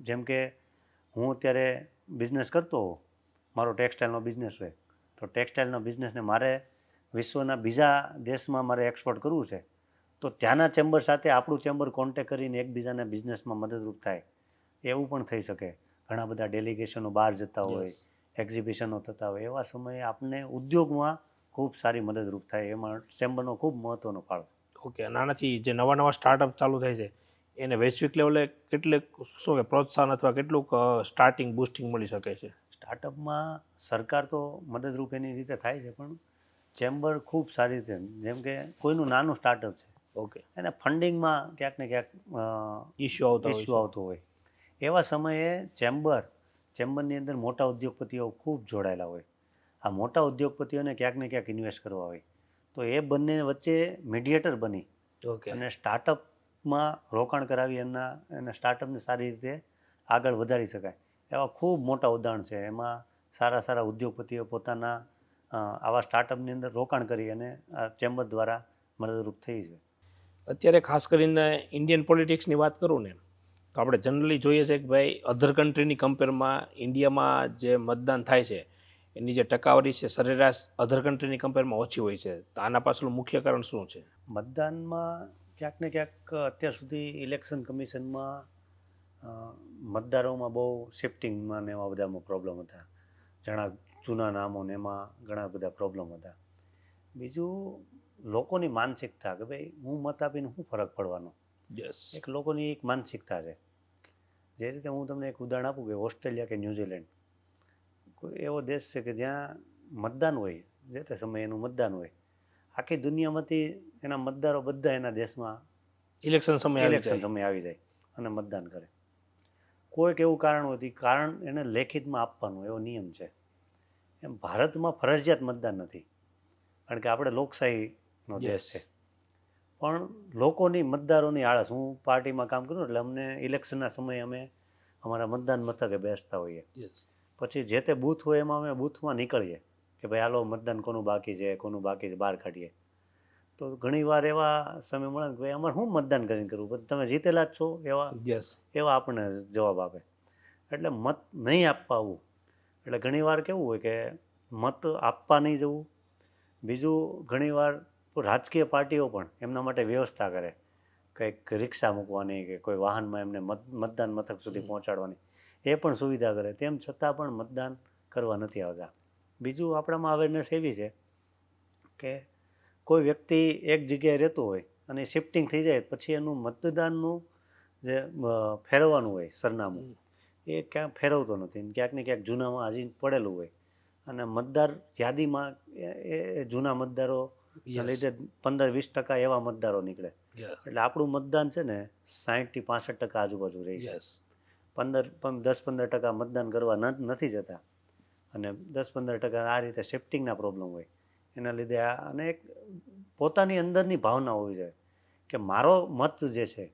જેમ કે હું અત્યારે બિઝનેસ કરતો હોઉં, મારો ટેક્સટાઇલનો બિઝનેસ હોય, તો ટેક્સટાઇલના બિઝનેસને મારે વિશ્વના બીજા દેશમાં મારે એક્સપોર્ટ કરવું છે, તો ત્યાંના ચેમ્બર સાથે આપણું ચેમ્બર કોન્ટેક કરીને એકબીજાના બિઝનેસમાં મદદરૂપ થાય એવું પણ થઈ શકે. ઘણા બધા ડેલિગેશનો બહાર જતા હોય, એક્ઝિબિશનો થતા હોય, એવા સમયે આપણને ઉદ્યોગમાં ખૂબ સારી મદદરૂપ થાય. એમાં ચેમ્બરનો ખૂબ મહત્ત્વનો ફાળો. ઓકે, આનાથી જે નવા નવા સ્ટાર્ટઅપ ચાલુ થાય છે એને વૈશ્વિક લેવલે કેટલીક શું કે પ્રોત્સાહન અથવા કેટલુંક સ્ટાર્ટિંગ બુસ્ટિંગ મળી શકે છે? સ્ટાર્ટઅપમાં સરકાર તો મદદરૂપ એની રીતે થાય છે, પણ ચેમ્બર ખૂબ સારી રીતે, જેમ કે કોઈનું નાનું સ્ટાર્ટઅપ છે, ઓકે, એને ફંડિંગમાં ક્યાંક ને ક્યાંક ઇસ્યુ આવતો હોય, એવા સમયે ચેમ્બરની અંદર મોટા ઉદ્યોગપતિઓ ખૂબ જોડાયેલા હોય. આ મોટા ઉદ્યોગપતિઓને ક્યાંક ને ક્યાંક ઇન્વેસ્ટ કરવા હોય, તો એ બંને વચ્ચે મીડિયેટર બની અને સ્ટાર્ટઅપમાં રોકાણ કરાવી એના સ્ટાર્ટઅપને સારી રીતે આગળ વધારી શકાય. એવા ખૂબ મોટા ઉદાહરણ છે. એમાં સારા સારા ઉદ્યોગપતિઓ પોતાના આવા સ્ટાર્ટઅપની અંદર રોકાણ કરી અને આ ચેમ્બર દ્વારા મદદરૂપ થઈ છે. અત્યારે ખાસ કરીને ઇન્ડિયન પોલિટિક્સની વાત કરું ને તો આપણે જનરલી જોઈએ છે કે ભાઈ અધર કન્ટ્રીની કમ્પેરમાં ઇન્ડિયામાં જે મતદાન થાય છે એની જે ટકાવારી છે સરેરાશ અધર કન્ટ્રીની કમ્પેરમાં ઓછી હોય છે, તો આના પાછળનું મુખ્ય કારણ શું છે? મતદાનમાં ક્યાંક ને ક્યાંક અત્યાર સુધી ઇલેક્શન કમિશનમાં મતદારોમાં બહુ શિફ્ટિંગમાં ને એવા બધામાં પ્રોબ્લેમ હતા. ઘણા જૂના નામો ને એમાં ઘણા બધા પ્રોબ્લેમ હતા. બીજું લોકોની માનસિકતા કે ભાઈ હું મત આપીને શું ફરક પડવાનો, યસ, એક લોકોની એક માનસિકતા છે. જે રીતે હું તમને એક ઉદાહરણ આપું કે ઓસ્ટ્રેલિયા કે ન્યૂઝીલેન્ડ કોઈ એવો દેશ છે કે જ્યાં મતદાન હોય, જે તે સમયે એનું મતદાન હોય, આખી દુનિયામાંથી એના મતદારો બધા એના દેશમાં ઇલેક્શન સમય આવી ઇલેક્શન જાય. સમય આવી જાય અને મતદાન કરે. કોઈક એવું કારણ હોય તો કારણ એને લેખિતમાં આપવાનું એવો નિયમ છે. એમ ભારતમાં ફરજિયાત મતદાન નથી, કારણ કે આપણે લોકશાહીનો દેશ છે. પણ લોકોની મતદારોની આળસ, હું પાર્ટીમાં કામ કરું એટલે અમને ઇલેક્શનના સમયે અમે અમારા મતદાન મથકે બેસતા હોઈએ. Yes. પછી જે તે બૂથ હોય એમાં અમે બૂથમાં નીકળીએ કે ભાઈ હાલો મતદાન કોનું બાકી છે બહાર કાઢીએ. તો ઘણીવાર એવા સમય મળે કે ભાઈ અમારે શું મતદાન કરીને કરવું, પછી તમે જીતેલા જ છો Yes. એવા આપણને જવાબ આપે. એટલે મત નહીં આપવા આવવું. એટલે ઘણીવાર કેવું હોય કે મત આપવા નહીં જવું. બીજું ઘણીવાર રાજકીય પાર્ટીઓ પણ એમના માટે વ્યવસ્થા કરે, કંઈક રિક્ષા મૂકવાની કે કોઈ વાહનમાં એમને મતદાન મથક સુધી પહોંચાડવાની, એ પણ સુવિધા કરે. તેમ છતાં પણ મતદાન કરવા નથી આવતા. બીજું આપણામાં અવેરનેસ એવી છે કે કોઈ વ્યક્તિ એક જગ્યાએ રહેતું હોય અને શિફ્ટિંગ થઈ જાય પછી એનું મતદાનનું જે ફેરવવાનું હોય સરનામું, એ ક્યાંક ફેરવતો નથી. ક્યાંક ને ક્યાંક જૂનામાં હજી પડેલું હોય અને મતદાર યાદીમાં એ જૂના મતદારો લીધે 15-20% એવા મતદારો નીકળે. એટલે આપણું મતદાન છે ને 60 થી 65% આજુબાજુ રહી છે. 10-15% મતદાન કરવા નથી જતા અને 10-15% આ રીતે શિફ્ટિંગના પ્રોબ્લેમ હોય. એના લીધે અને એક પોતાની અંદરની ભાવના હોવી જોઈએ કે મારો મત જે છે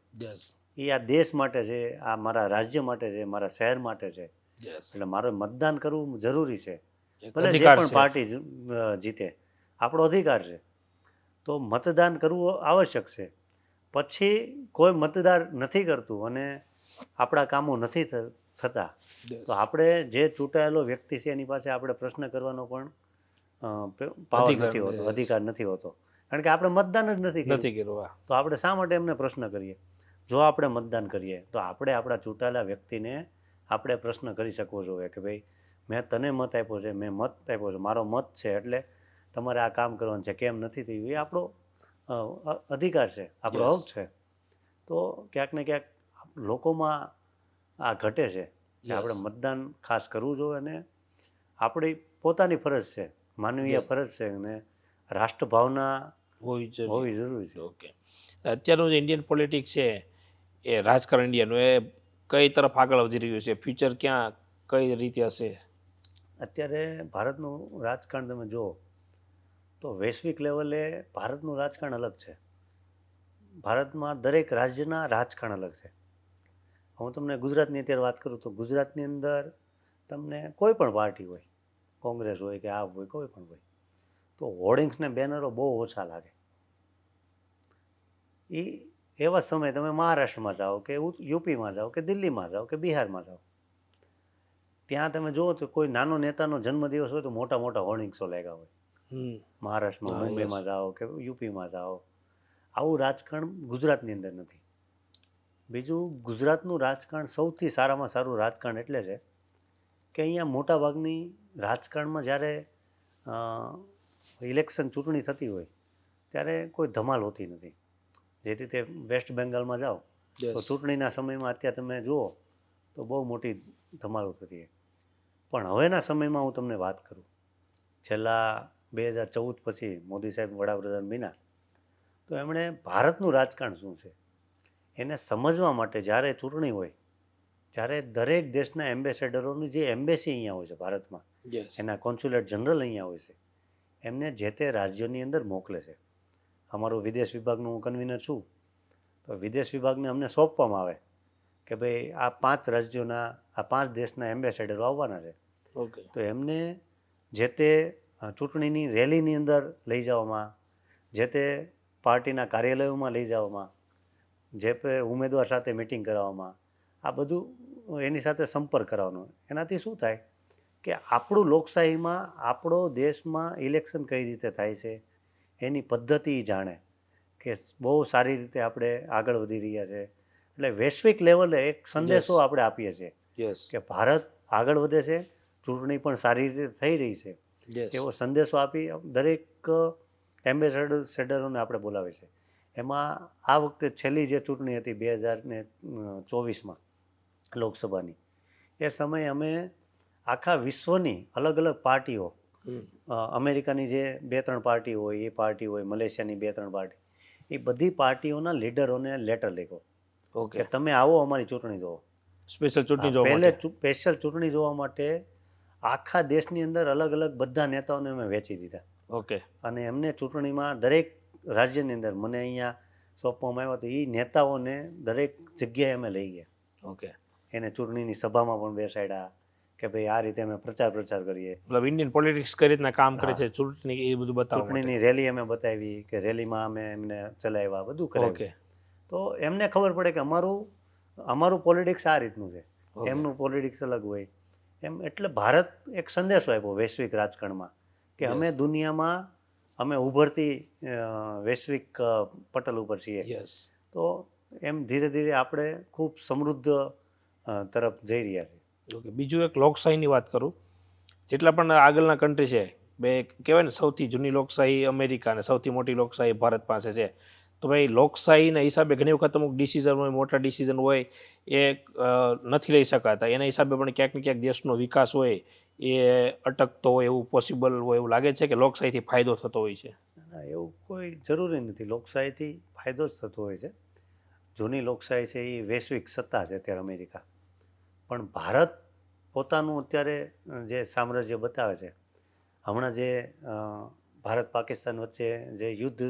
એ આ દેશ માટે છે, આ મારા રાજ્ય માટે છે, મારા શહેર માટે છે. એટલે મારે મતદાન કરવું જરૂરી છે. ભલે જે પણ પાર્ટી જીતે, આપણો અધિકાર છે. તો મતદાન કરવું આવશ્યક છે. પછી કોઈ મતદાર નથી કરતું અને આપણા કામો નથી થતા, તો આપણે જે ચૂંટાયેલો વ્યક્તિ છે એની પાસે આપણે પ્રશ્ન કરવાનો પણ પાવર નથી હોતો, અધિકાર નથી હોતો. કારણ કે આપણે મતદાન જ નથી કર્યું. તો આપણે શા માટે એમને પ્રશ્ન કરીએ? જો આપણે મતદાન કરીએ તો આપણે આપણા ચૂંટાયેલા વ્યક્તિને આપણે પ્રશ્ન કરી શકવો જોઈએ કે ભાઈ મેં તને મત આપ્યો છે, મેં મત આપ્યો છે, મારો મત છે એટલે તમારે આ કામ કરવાનું છે, કેમ નથી થયું એ આપણો અધિકાર છે, આપણો હક છે. તો ક્યાંક ને ક્યાંક લોકોમાં આ ઘટે છે કે આપણે મતદાન ખાસ કરવું જોઈએ અને આપણી પોતાની ફરજ છે, માનવીય ફરજ છે અને રાષ્ટ્રભાવના હોવી જરૂરી છે. ઓકે, અત્યારનું જે ઇન્ડિયન પોલિટિક્સ છે એ રાજકારણ ઇન્ડિયાનું એ કઈ તરફ આગળ વધી રહ્યું છે? ફ્યુચર ક્યાં કઈ રીતે હશે? અત્યારે ભારતનું રાજકારણ તમે જુઓ તો વૈશ્વિક લેવલે ભારતનું રાજકારણ અલગ છે. ભારતમાં દરેક રાજ્યના રાજકારણ અલગ છે. હું તમને ગુજરાતની અત્યારે વાત કરું તો ગુજરાતની અંદર તમને કોઈ પણ પાર્ટી હોય, કોંગ્રેસ હોય કે આ હોય, કોઈ પણ હોય, તો હોર્ડિંગ્સ ને બેનરો બહુ ઓછા લાગે. એવા સમયે તમે મહારાષ્ટ્રમાં જાઓ કે યુપીમાં જાઓ કે દિલ્હીમાં જાઓ કે બિહારમાં જાઓ, ત્યાં તમે જુઓ તો કોઈ નાનો નેતાનો જન્મદિવસ હોય તો મોટા મોટા હોર્ડિંગ્સો લાગ્યા હોય. મહારાષ્ટ્રમાં મુંબઈમાં જાઓ કે યુપીમાં જાઓ, આવું રાજકારણ ગુજરાતની અંદર નથી. બીજું ગુજરાતનું રાજકારણ સૌથી સારામાં સારું રાજકારણ એટલે છે કે અહીંયા મોટાભાગની રાજકારણમાં જ્યારે ઇલેક્શન ચૂંટણી થતી હોય ત્યારે કોઈ ધમાલ હોતી નથી. જે રીતે વેસ્ટ બેંગાલમાં જાઓ તો ચૂંટણીના સમયમાં અત્યારે તમે જુઓ તો બહુ મોટી ધમાલો થતી હોય. પણ હવેના સમયમાં હું તમને વાત કરું, છેલ્લા 2014 પછી મોદી સાહેબ વડાપ્રધાન બન્યા તો એમણે ભારતનું રાજકારણ શું છે એને સમજવા માટે જ્યારે ચૂંટણી હોય ત્યારે દરેક દેશના એમ્બેસેડરોની જે એમ્બેસી અહીંયા હોય છે ભારતમાં, એના કોન્સ્યુલેટ જનરલ અહીંયા હોય છે, એમને જે તે રાજ્યની અંદર મોકલે છે. અમારું વિદેશ વિભાગનું હું કન્વીનર છું, તો વિદેશ વિભાગને અમને સોંપવામાં આવે કે ભાઈ આ 5 રાજ્યોના આ 5 દેશના એમ્બેસેડરો આવવાના છે. તો એમને જે તે ચૂંટણીની રેલીની અંદર લઈ જવામાં, જે તે પાર્ટીના કાર્યાલયોમાં લઈ જવામાં, જે ઉમેદવાર સાથે મિટિંગ કરાવવામાં, આ બધું એની સાથે સંપર્ક કરાવવાનો. એનાથી શું થાય કે આપણું લોકશાહીમાં આપણો દેશમાં ઇલેક્શન કઈ રીતે થાય છે એની પદ્ધતિ જાણે કે બહુ સારી રીતે આપણે આગળ વધી રહ્યા છે. એટલે વૈશ્વિક લેવલે એક સંદેશો આપણે આપીએ છીએ યસ કે ભારત આગળ વધે છે, ચૂંટણી પણ સારી રીતે થઈ રહી છે યસ એવો સંદેશો આપી દરેક એમ્બેસેડરોને આપણે બોલાવે છે. એમાં આ વખતે છેલ્લી જે ચૂંટણી હતી 2024માં લોકસભાની, એ સમયે અમે આખા વિશ્વની અલગ અલગ પાર્ટીઓ, અમેરિકાની જે 2-3 પાર્ટી હોય એ પાર્ટી હોય, મલેશિયાની 2-3 પાર્ટી, એ બધી પાર્ટીઓના લીડરોને લેટર લખ્યો ઓકે કે તમે આવો અમારી ચૂંટણી જોવો. સ્પેશિયલ ચૂંટણી જોવા પહેલે માટે સ્પેશિયલ ચૂંટણી જોવા માટે આખા દેશની અંદર અલગ અલગ બધા નેતાઓને અમે વેચી દીધા ઓકે અને એમને ચૂંટણીમાં દરેક રાજ્યની અંદર મને અહીંયા સોંપવામાં આવ્યા તો એ નેતાઓને દરેક જગ્યાએ અમે લઈ ગયા. ઓકે એને ચૂંટણીની સભામાં પણ બેસાડ્યા કે ભાઈ આ રીતે અમે પ્રચાર કરીએ. મતલબ ઇન્ડિયન પોલિટિક્સ કઈ રીતના કામ કરે છે, ચૂંટણી એ બધું બતાવવા માટે. ચૂંટણીની રેલી અમે બતાવી કે રેલીમાં અમે એમને ચલાવ્યા, બધું ઓકે કરાવ્યું. તો એમને ખબર પડે કે અમારું પોલિટિક્સ આ રીતનું છે, ઓકે. એમનું પોલિટિક્સ અલગ હોય એમ. એટલે ભારત એક સંદેશો આપ્યો વૈશ્વિક રાજકારણમાં કે અમે Yes. દુનિયામાં અમે ઉભરતી વૈશ્વિક પટલ ઉપર છીએ. યસ તો એમ ધીરે ધીરે આપણે ખૂબ સમૃદ્ધ તરફ જઈ રહ્યા છીએ. ઓકે. બીજું એક લોકશાહીની વાત કરું. જેટલા પણ આગળના કન્ટ્રી છે, બે કહેવાય ને સૌથી જૂની લોકશાહી અમેરિકા અને સૌથી મોટી લોકશાહી ભારત પાસે છે. તો ભાઈ લોકશાહીના હિસાબે ઘણી વખત અમુક ડિસિઝન હોય, મોટા ડિસિઝન હોય એ નથી લઈ શકાતા. એના હિસાબે પણ ક્યાંક ને ક્યાંક દેશનો વિકાસ હોય એ અટકતો હોય એવું પોસિબલ હોય એવું લાગે છે કે લોકશાહીથી ફાયદો થતો હોય છે. ના, એવું કોઈ જરૂરી નથી. લોકશાહીથી ફાયદો જ થતો હોય છે. જૂની લોકશાહી છે એ વૈશ્વિક સત્તા છે અત્યારે અમેરિકા, પણ ભારત પોતાનું અત્યારે જે સામ્રાજ્ય બતાવે છે, હમણાં જે ભારત પાકિસ્તાન વચ્ચે જે યુદ્ધ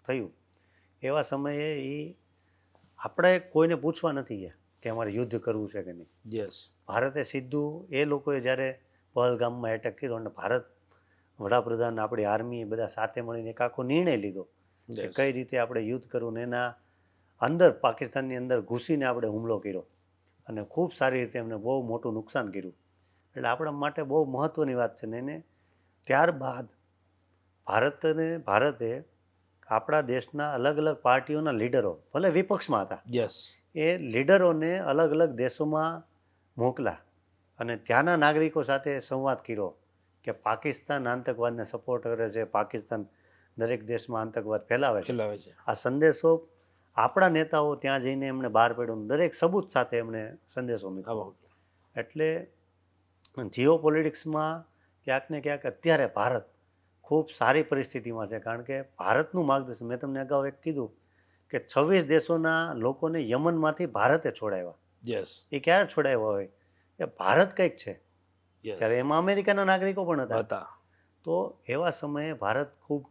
થયું એવા સમયે એ આપણે કોઈને પૂછવા નથી ગયા કે અમારે યુદ્ધ કરવું છે કે નહીં. યસ ભારતે સીધું એ લોકોએ જ્યારે પહલગામમાં એટેક કર્યો અને ભારત વડાપ્રધાન આપણી આર્મી બધા સાથે મળીને એક આખો નિર્ણય લીધો કે કઈ રીતે આપણે યુદ્ધ કરવું, ને એના અંદર પાકિસ્તાનની અંદર ઘૂસીને આપણે હુમલો કર્યો અને ખૂબ સારી રીતે એમને બહુ મોટું નુકસાન કર્યું. એટલે આપણા માટે બહુ મહત્ત્વની વાત છે. ને એને ત્યારબાદ ભારતે આપણા દેશના અલગ અલગ પાર્ટીઓના લીડરો, ભલે વિપક્ષમાં હતા, યસ એ લીડરોને અલગ અલગ દેશોમાં મોકલા અને ત્યાંના નાગરિકો સાથે સંવાદ કર્યો કે પાકિસ્તાન આતંકવાદને સપોર્ટ કરે છે, પાકિસ્તાન દરેક દેશમાં આતંકવાદ ફેલાવે છે. ફેલાવે છે. આ સંદેશો આપણા નેતાઓ ત્યાં જઈને એમને બહાર પાડ્યું, દરેક સબૂત સાથે એમને સંદેશો મૂક્યો. એટલે જીઓ પોલિટિક્સમાં ક્યાંક ને ક્યાંક અત્યારે ભારત ખૂબ સારી પરિસ્થિતિમાં છે, કારણ કે ભારતનું માર્ગદર્શન, મેં તમને અગાઉ એક કીધું કે 26 દેશોના લોકોને યમનમાંથી ભારતે છોડાવ્યા. યસ એ ક્યારે છોડાવ્યા હોય કે ભારત કંઈક છે, યસ ત્યારે એમાં અમેરિકાના નાગરિકો પણ હતા. હતા. તો એવા સમયે ભારત ખૂબ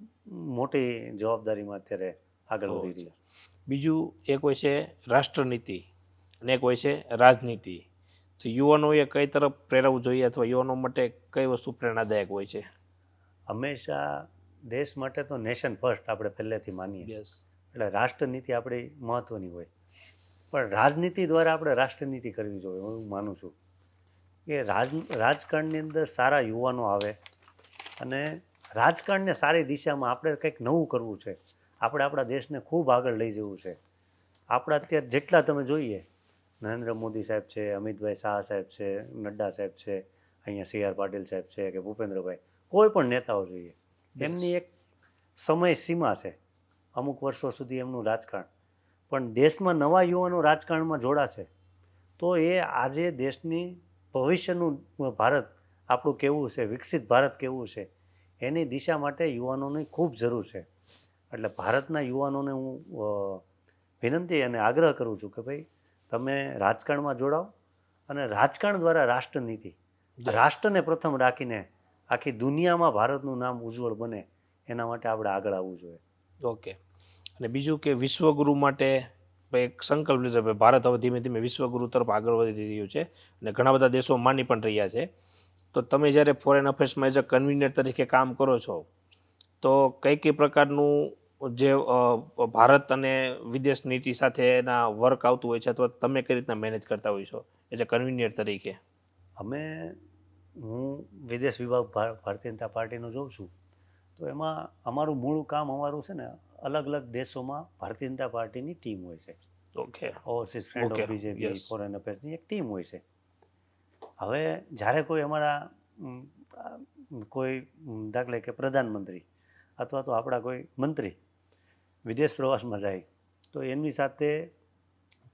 મોટી જવાબદારીમાં અત્યારે આગળ વધી રહી છે. બીજું એક હોય છે રાષ્ટ્રનીતિ અને એક હોય છે રાજનીતિ. તો યુવાનોએ કઈ તરફ પ્રેરવું જોઈએ અથવા યુવાનો માટે કઈ વસ્તુ પ્રેરણાદાયક હોય છે? હંમેશા દેશ માટે તો નેશન ફર્સ્ટ આપણે પહેલેથી માનીએ, યસ એટલે રાષ્ટ્રનીતિ આપણી મહત્ત્વની હોય, પણ રાજનીતિ દ્વારા આપણે રાષ્ટ્રનીતિ કરવી જોઈએ. હું માનું છું કે રાજકારણની અંદર સારા યુવાનો આવે અને રાજકારણને સારી દિશામાં આપણે કંઈક નવું કરવું છે. આપણે આપણા દેશને ખૂબ આગળ લઈ જવું છે. આપણા અત્યારે જેટલા તમે જોઈએ, નરેન્દ્ર મોદી સાહેબ છે, અમિતભાઈ શાહ સાહેબ છે, નડ્ડા સાહેબ છે, અહીંયા CR પાટીલ સાહેબ છે કે ભૂપેન્દ્રભાઈ, કોઈ પણ નેતાઓ જોઈએ, એમની એક સમય સીમા છે, અમુક વર્ષો સુધી એમનું રાજકારણ. પણ દેશમાં નવા યુવાનો રાજકારણમાં જોડાશે તો એ આજે દેશની ભવિષ્યનું ભારત આપણું કેવું છે, વિકસિત ભારત કેવું છે, એની દિશા માટે યુવાનોની ખૂબ જરૂર છે. એટલે ભારતના યુવાનોને હું વિનંતી અને આગ્રહ કરું છું કે ભાઈ તમે રાજકારણમાં જોડાઓ અને રાજકારણ દ્વારા રાષ્ટ્રનીતિ, રાષ્ટ્રને પ્રથમ રાખીને આખી દુનિયામાં ભારતનું નામ ઉજ્જવળ બને એના માટે આપણે આગળ આવવું જોઈએ. ઓકે. અને બીજું કે વિશ્વગુરુ માટે એક સંકલ્પ લીધો, ભારત હવે ધીમે ધીમે વિશ્વગુરુ તરફ આગળ વધી રહ્યું છે અને ઘણા બધા દેશો માની પણ રહ્યા છે. તો તમે જ્યારે ફોરેન અફેર્સમાં એઝ અ કન્વીનર તરીકે કામ કરો છો તો કઈ પ્રકારનું જે ભારત અને વિદેશ નીતિ સાથેના વર્ક આવતું હોય છે અથવા તમે કઈ રીતના મેનેજ કરતા હોય છો એઝ અ કન્વીનર તરીકે? અમે હું વિદેશ વિભાગ ભારતીય જનતા પાર્ટીનો જોઉં છું તો એમાં અમારું મૂળ કામ અમારું છે ને અલગ અલગ દેશોમાં ભારતીય જનતા પાર્ટીની ટીમ હોય છે. Okay. Overseas friend Okay. Of BJP, Yes. Foreign અફેર્સની એક ટીમ હોય છે. હવે જ્યારે કોઈ અમારા કોઈ દાખલે કે પ્રધાનમંત્રી અથવા તો આપણા કોઈ મંત્રી વિદેશ પ્રવાસમાં જાય તો એમની સાથે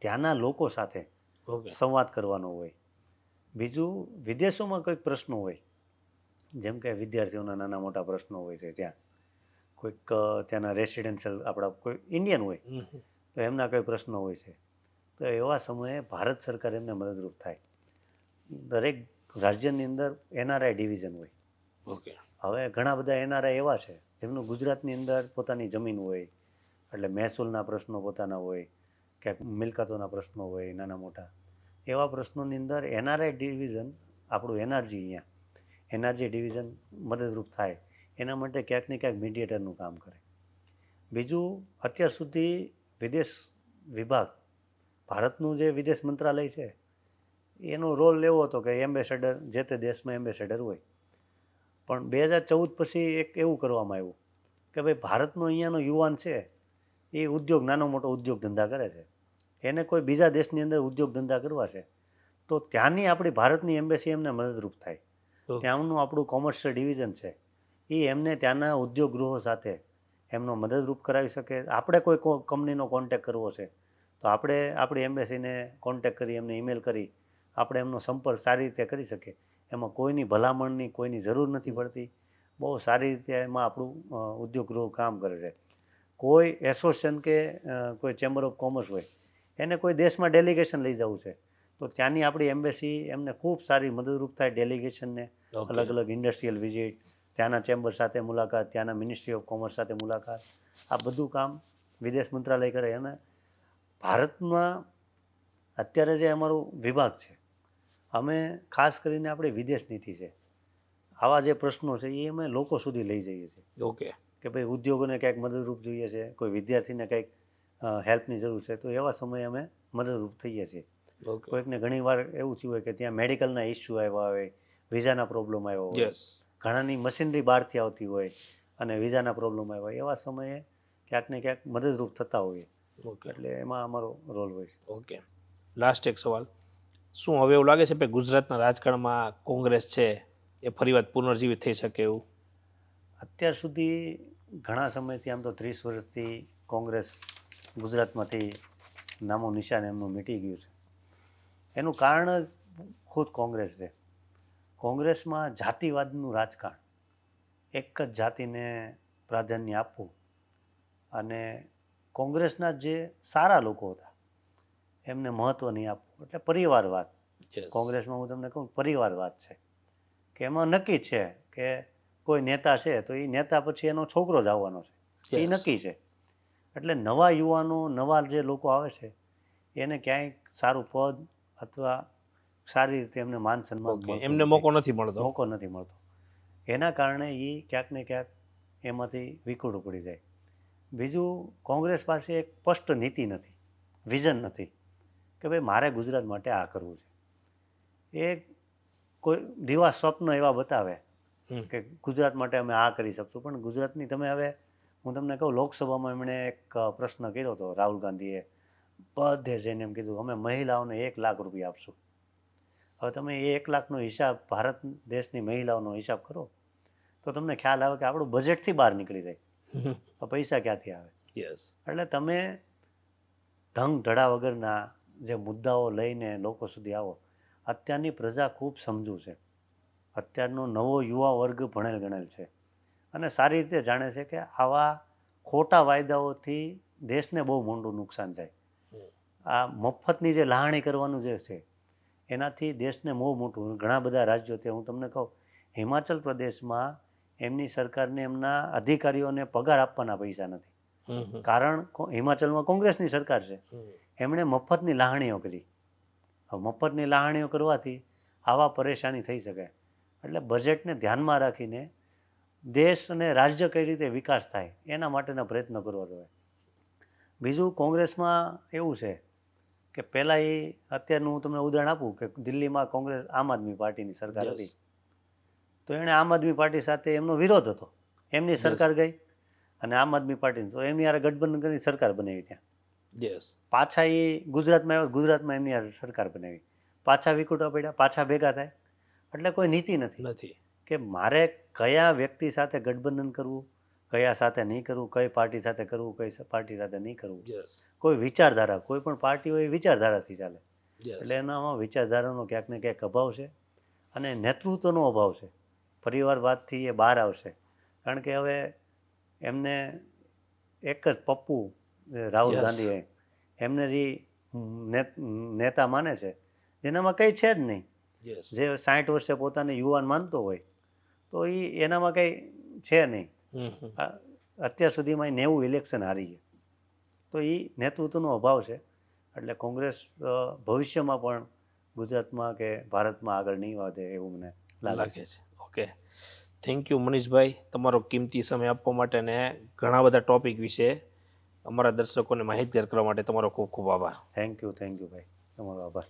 ત્યાંના લોકો સાથે ઓકે. સંવાદ કરવાનો હોય. બીજું વિદેશોમાં કોઈક પ્રશ્નો હોય, જેમ કે વિદ્યાર્થીઓના નાના મોટા પ્રશ્નો હોય છે, ત્યાં કોઈક ત્યાંના રેસિડેન્શિયલ આપણા કોઈ ઇન્ડિયન હોય તો એમના કોઈ પ્રશ્નો હોય છે, તો એવા સમયે ભારત સરકાર એમને મદદરૂપ થાય. દરેક રાજ્યની અંદર NRI ડિવિઝન હોય. ઓકે. હવે ઘણા બધા NRI એવા છે જેમનું ગુજરાતની અંદર પોતાની જમીન હોય, એટલે મહેસૂલના પ્રશ્નો પોતાના હોય, ક્યાંક મિલકતોના પ્રશ્નો હોય નાના મોટા. એવા પ્રશ્નોની અંદર NRI ડિવિઝન, આપણું અહીંયા NRG ડિવિઝન મદદરૂપ થાય એના માટે ક્યાંક ને ક્યાંક મીડિયેટરનું કામ કરે. બીજું, અત્યાર સુધી વિદેશ વિભાગ, ભારતનું જે વિદેશ મંત્રાલય છે એનો રોલ એવો હતો કે એમ્બેસેડર, જે તે દેશમાં એમ્બેસેડર હોય. પણ 2014 પછી એક એવું કરવામાં આવ્યું કે ભાઈ ભારતનો અહીંયાનો યુવાન છે એ ઉદ્યોગ, નાનો મોટો ઉદ્યોગ ધંધા કરે છે, એને કોઈ બીજા દેશની અંદર ઉદ્યોગ ધંધા કરવા છે તો ત્યાંની આપણી ભારતની એમ્બેસી એમને મદદરૂપ થાય. ત્યાંનું આપણું કોમર્શિયલ ડિવિઝન છે એ એમને ત્યાંના ઉદ્યોગ ગૃહો સાથે એમનો મદદરૂપ કરાવી શકે. આપણે કોઈ કંપનીનો કોન્ટેક્ટ કરવો છે તો આપણે આપણી એમ્બેસીને કોન્ટેક્ટ કરી, એમને ઈમેલ કરી આપણે એમનો સંપર્ક સારી રીતે કરી શકીએ. એમાં કોઈની ભલામણની કોઈની જરૂર નથી પડતી. બહુ સારી રીતે એમાં આપણું ઉદ્યોગ ગૃહ કામ કરે છે. કોઈ એસોસિએશન કે કોઈ ચેમ્બર ઓફ કોમર્સ હોય, એને કોઈ દેશમાં ડેલિગેશન લઈ જવું છે તો ત્યાંની આપણી એમ્બેસી એમને ખૂબ સારી મદદરૂપ થાય. ડેલિગેશનને અલગ અલગ ઇન્ડસ્ટ્રીયલ વિઝિટ, ત્યાંના ચેમ્બર સાથે મુલાકાત, ત્યાંના મિનિસ્ટ્રી ઓફ કોમર્સ સાથે મુલાકાત, આ બધું કામ વિદેશ મંત્રાલય કરે. અને ભારતમાં અત્યારે જે અમારું વિભાગ છે, અમે ખાસ કરીને આપણી વિદેશ નીતિ છે, આવા જે પ્રશ્નો છે એ અમે લોકો સુધી લઈ જઈએ છીએ. ઓકે. કે ભાઈ ઉદ્યોગોને કંઈક મદદરૂપ જોઈએ છે, કોઈ વિદ્યાર્થીને કંઈક હેલ્પની જરૂર છે તો એવા સમયે અમે મદદરૂપ થઈએ છીએ. ઓકે. કોઈકને ઘણીવાર એવું થયું હોય કે ત્યાં મેડિકલના ઇસ્યુ આવ્યા હોય, વિઝાના પ્રોબ્લેમ આવ્યો હોય, યસ. ઘણાની મશીનરી બહારથી આવતી હોય અને વિઝાના પ્રોબ્લેમ આવ્યા હોય, એવા સમયે ક્યાંક ને ક્યાંક મદદરૂપ થતા હોઈએ. ઓકે. એટલે એમાં અમારો રોલ હોય છે. ઓકે. લાસ્ટ એક સવાલ, શું હવે એવું લાગે છે કે ગુજરાતના રાજકારણમાં કોંગ્રેસ છે એ ફરીવાર પુનર્જીવિત થઈ શકે એવું? અત્યાર સુધી ઘણા સમયથી, આમ તો 30 વર્ષથી કોંગ્રેસ ગુજરાતમાંથી નામો નિશાન એમનું મીટી ગયું છે. એનું કારણ જ ખુદ કોંગ્રેસ છે. કોંગ્રેસમાં જાતિવાદનું રાજકારણ, એક જ જાતિને પ્રાધાન્ય આપવું, અને કોંગ્રેસના જે સારા લોકો હતા એમને મહત્ત્વ નહીં આપવું, એટલે પરિવારવાદ. કોંગ્રેસમાં હું તમને કહું, પરિવારવાદ છે કે એમાં નક્કી છે કે કોઈ નેતા છે તો એ નેતા પછી એનો છોકરો જ આવવાનો છે, એ નક્કી છે. એટલે નવા યુવાનો, નવા જે લોકો આવે છે એને ક્યાંય સારું પદ અથવા સારી રીતે એમને માન સન્માન એમને મોકો નથી મળતો. એના કારણે એ ક્યાંક ને ક્યાંક એમાંથી વિખૂટું પડી જાય. બીજું, કોંગ્રેસ પાસે એક સ્પષ્ટ નીતિ નથી, વિઝન નથી કે ભાઈ મારે ગુજરાત માટે આ કરવું છે. એ કોઈ દિવા સ્વપ્ન એવા બતાવે કે ગુજરાત માટે અમે આ કરી શકશું, પણ ગુજરાતની તમે હવે હું તમને કહું, લોકસભામાં એમણે એક પ્રશ્ન કર્યો હતો રાહુલ ગાંધીએ, બધે જઈને એમ કીધું અમે મહિલાઓને 1 લાખ રૂપિયા આપશું. હવે તમે એ 1 લાખનો હિસાબ, ભારત દેશની મહિલાઓનો હિસાબ કરો તો તમને ખ્યાલ આવે કે આપણું બજેટથી બહાર નીકળી જાય. તો પૈસા ક્યાંથી આવે? યસ. એટલે તમે ઢંગ ઢળા વગરના જે મુદ્દાઓ લઈને લોકો સુધી આવો. અત્યારની પ્રજા ખૂબ સમજુ છે. અત્યારનો નવો યુવા વર્ગ ભણેલ ગણેલ છે અને સારી રીતે જાણે છે કે આવા ખોટા વાયદાઓથી દેશને બહુ મોટું નુકસાન જાય. આ મફતની જે લહાણી કરવાનું જે છે એનાથી દેશને બહુ મોટું. ઘણા બધા રાજ્યો, તે હું તમને કહું, હિમાચલ પ્રદેશમાં એમની સરકારને એમના અધિકારીઓને પગાર આપવાના પૈસા નથી. કારણ હિમાચલમાં કોંગ્રેસની સરકાર છે, એમણે મફતની લાહણીઓ કરી. હવે મફતની લાહણીઓ કરવાથી આવા પરેશાની થઈ શકે. એટલે બજેટને ધ્યાનમાં રાખીને દેશ અને રાજ્ય કઈ રીતે વિકાસ થાય એના માટેના પ્રયત્નો કરવા જોઈએ. બીજું, કોંગ્રેસમાં એવું છે કે પહેલાં અત્યારનું હું તમને ઉદાહરણ આપું કે દિલ્હીમાં કોંગ્રેસ આમ આદમી પાર્ટીની સરકાર હતી, તો એણે આમ આદમી પાર્ટી સાથે એમનો વિરોધ હતો, એમની સરકાર ગઈ અને આમ આદમી પાર્ટીની તો એમની યાર ગઠબંધન કરી સરકાર બનાવી ત્યાં. યસ, પાછા એ ગુજરાતમાં આવ્યા, ગુજરાતમાં એમની યાર સરકાર બનાવી, પાછા વિખૂટા પડ્યા, પાછા ભેગા થાય. એટલે કોઈ નીતિ નથી કે મારે કયા વ્યક્તિ સાથે ગઠબંધન કરવું, કયા સાથે નહીં કરવું, કઈ પાર્ટી સાથે કરવું, કઈ પાર્ટી સાથે નહીં કરવું. યસ, કોઈ વિચારધારા, કોઈ પણ પાર્ટી હોય એ વિચારધારાથી ચાલે. યસ, એટલે એનામાં વિચારધારાનો ક્યાંક ને ક્યાંક અભાવ છે અને નેતૃત્વનો અભાવ છે. પરિવારવાદથી એ બહાર આવશે, કારણ કે હવે એમને એક જ પપ્પુ રાહુલ Yes. ગાંધી એમને જે નેતા માને છે જેનામાં કંઈ છે જ નહીં. યસ, જે 60 વર્ષે પોતાને યુવાન માનતો હોય તો એ એનામાં કંઈ છે નહીં. અત્યાર સુધીમાં 90 ઇલેક્શન હારી છે, તો એ નેતૃત્વનો અભાવ છે. એટલે કોંગ્રેસ ભવિષ્યમાં પણ ગુજરાતમાં કે ભારતમાં આગળ નહીં વધે એવું મને લાગે છે. ઓકે, થેન્ક યુ મનીષભાઈ, તમારો કિંમતી સમય આપવા માટે અને ઘણા બધા ટોપિક વિશે અમારા દર્શકોને માહિતગાર કરવા માટે તમારો ખૂબ ખૂબ આભાર. થેન્ક યુ ભાઈ, તમારો આભાર.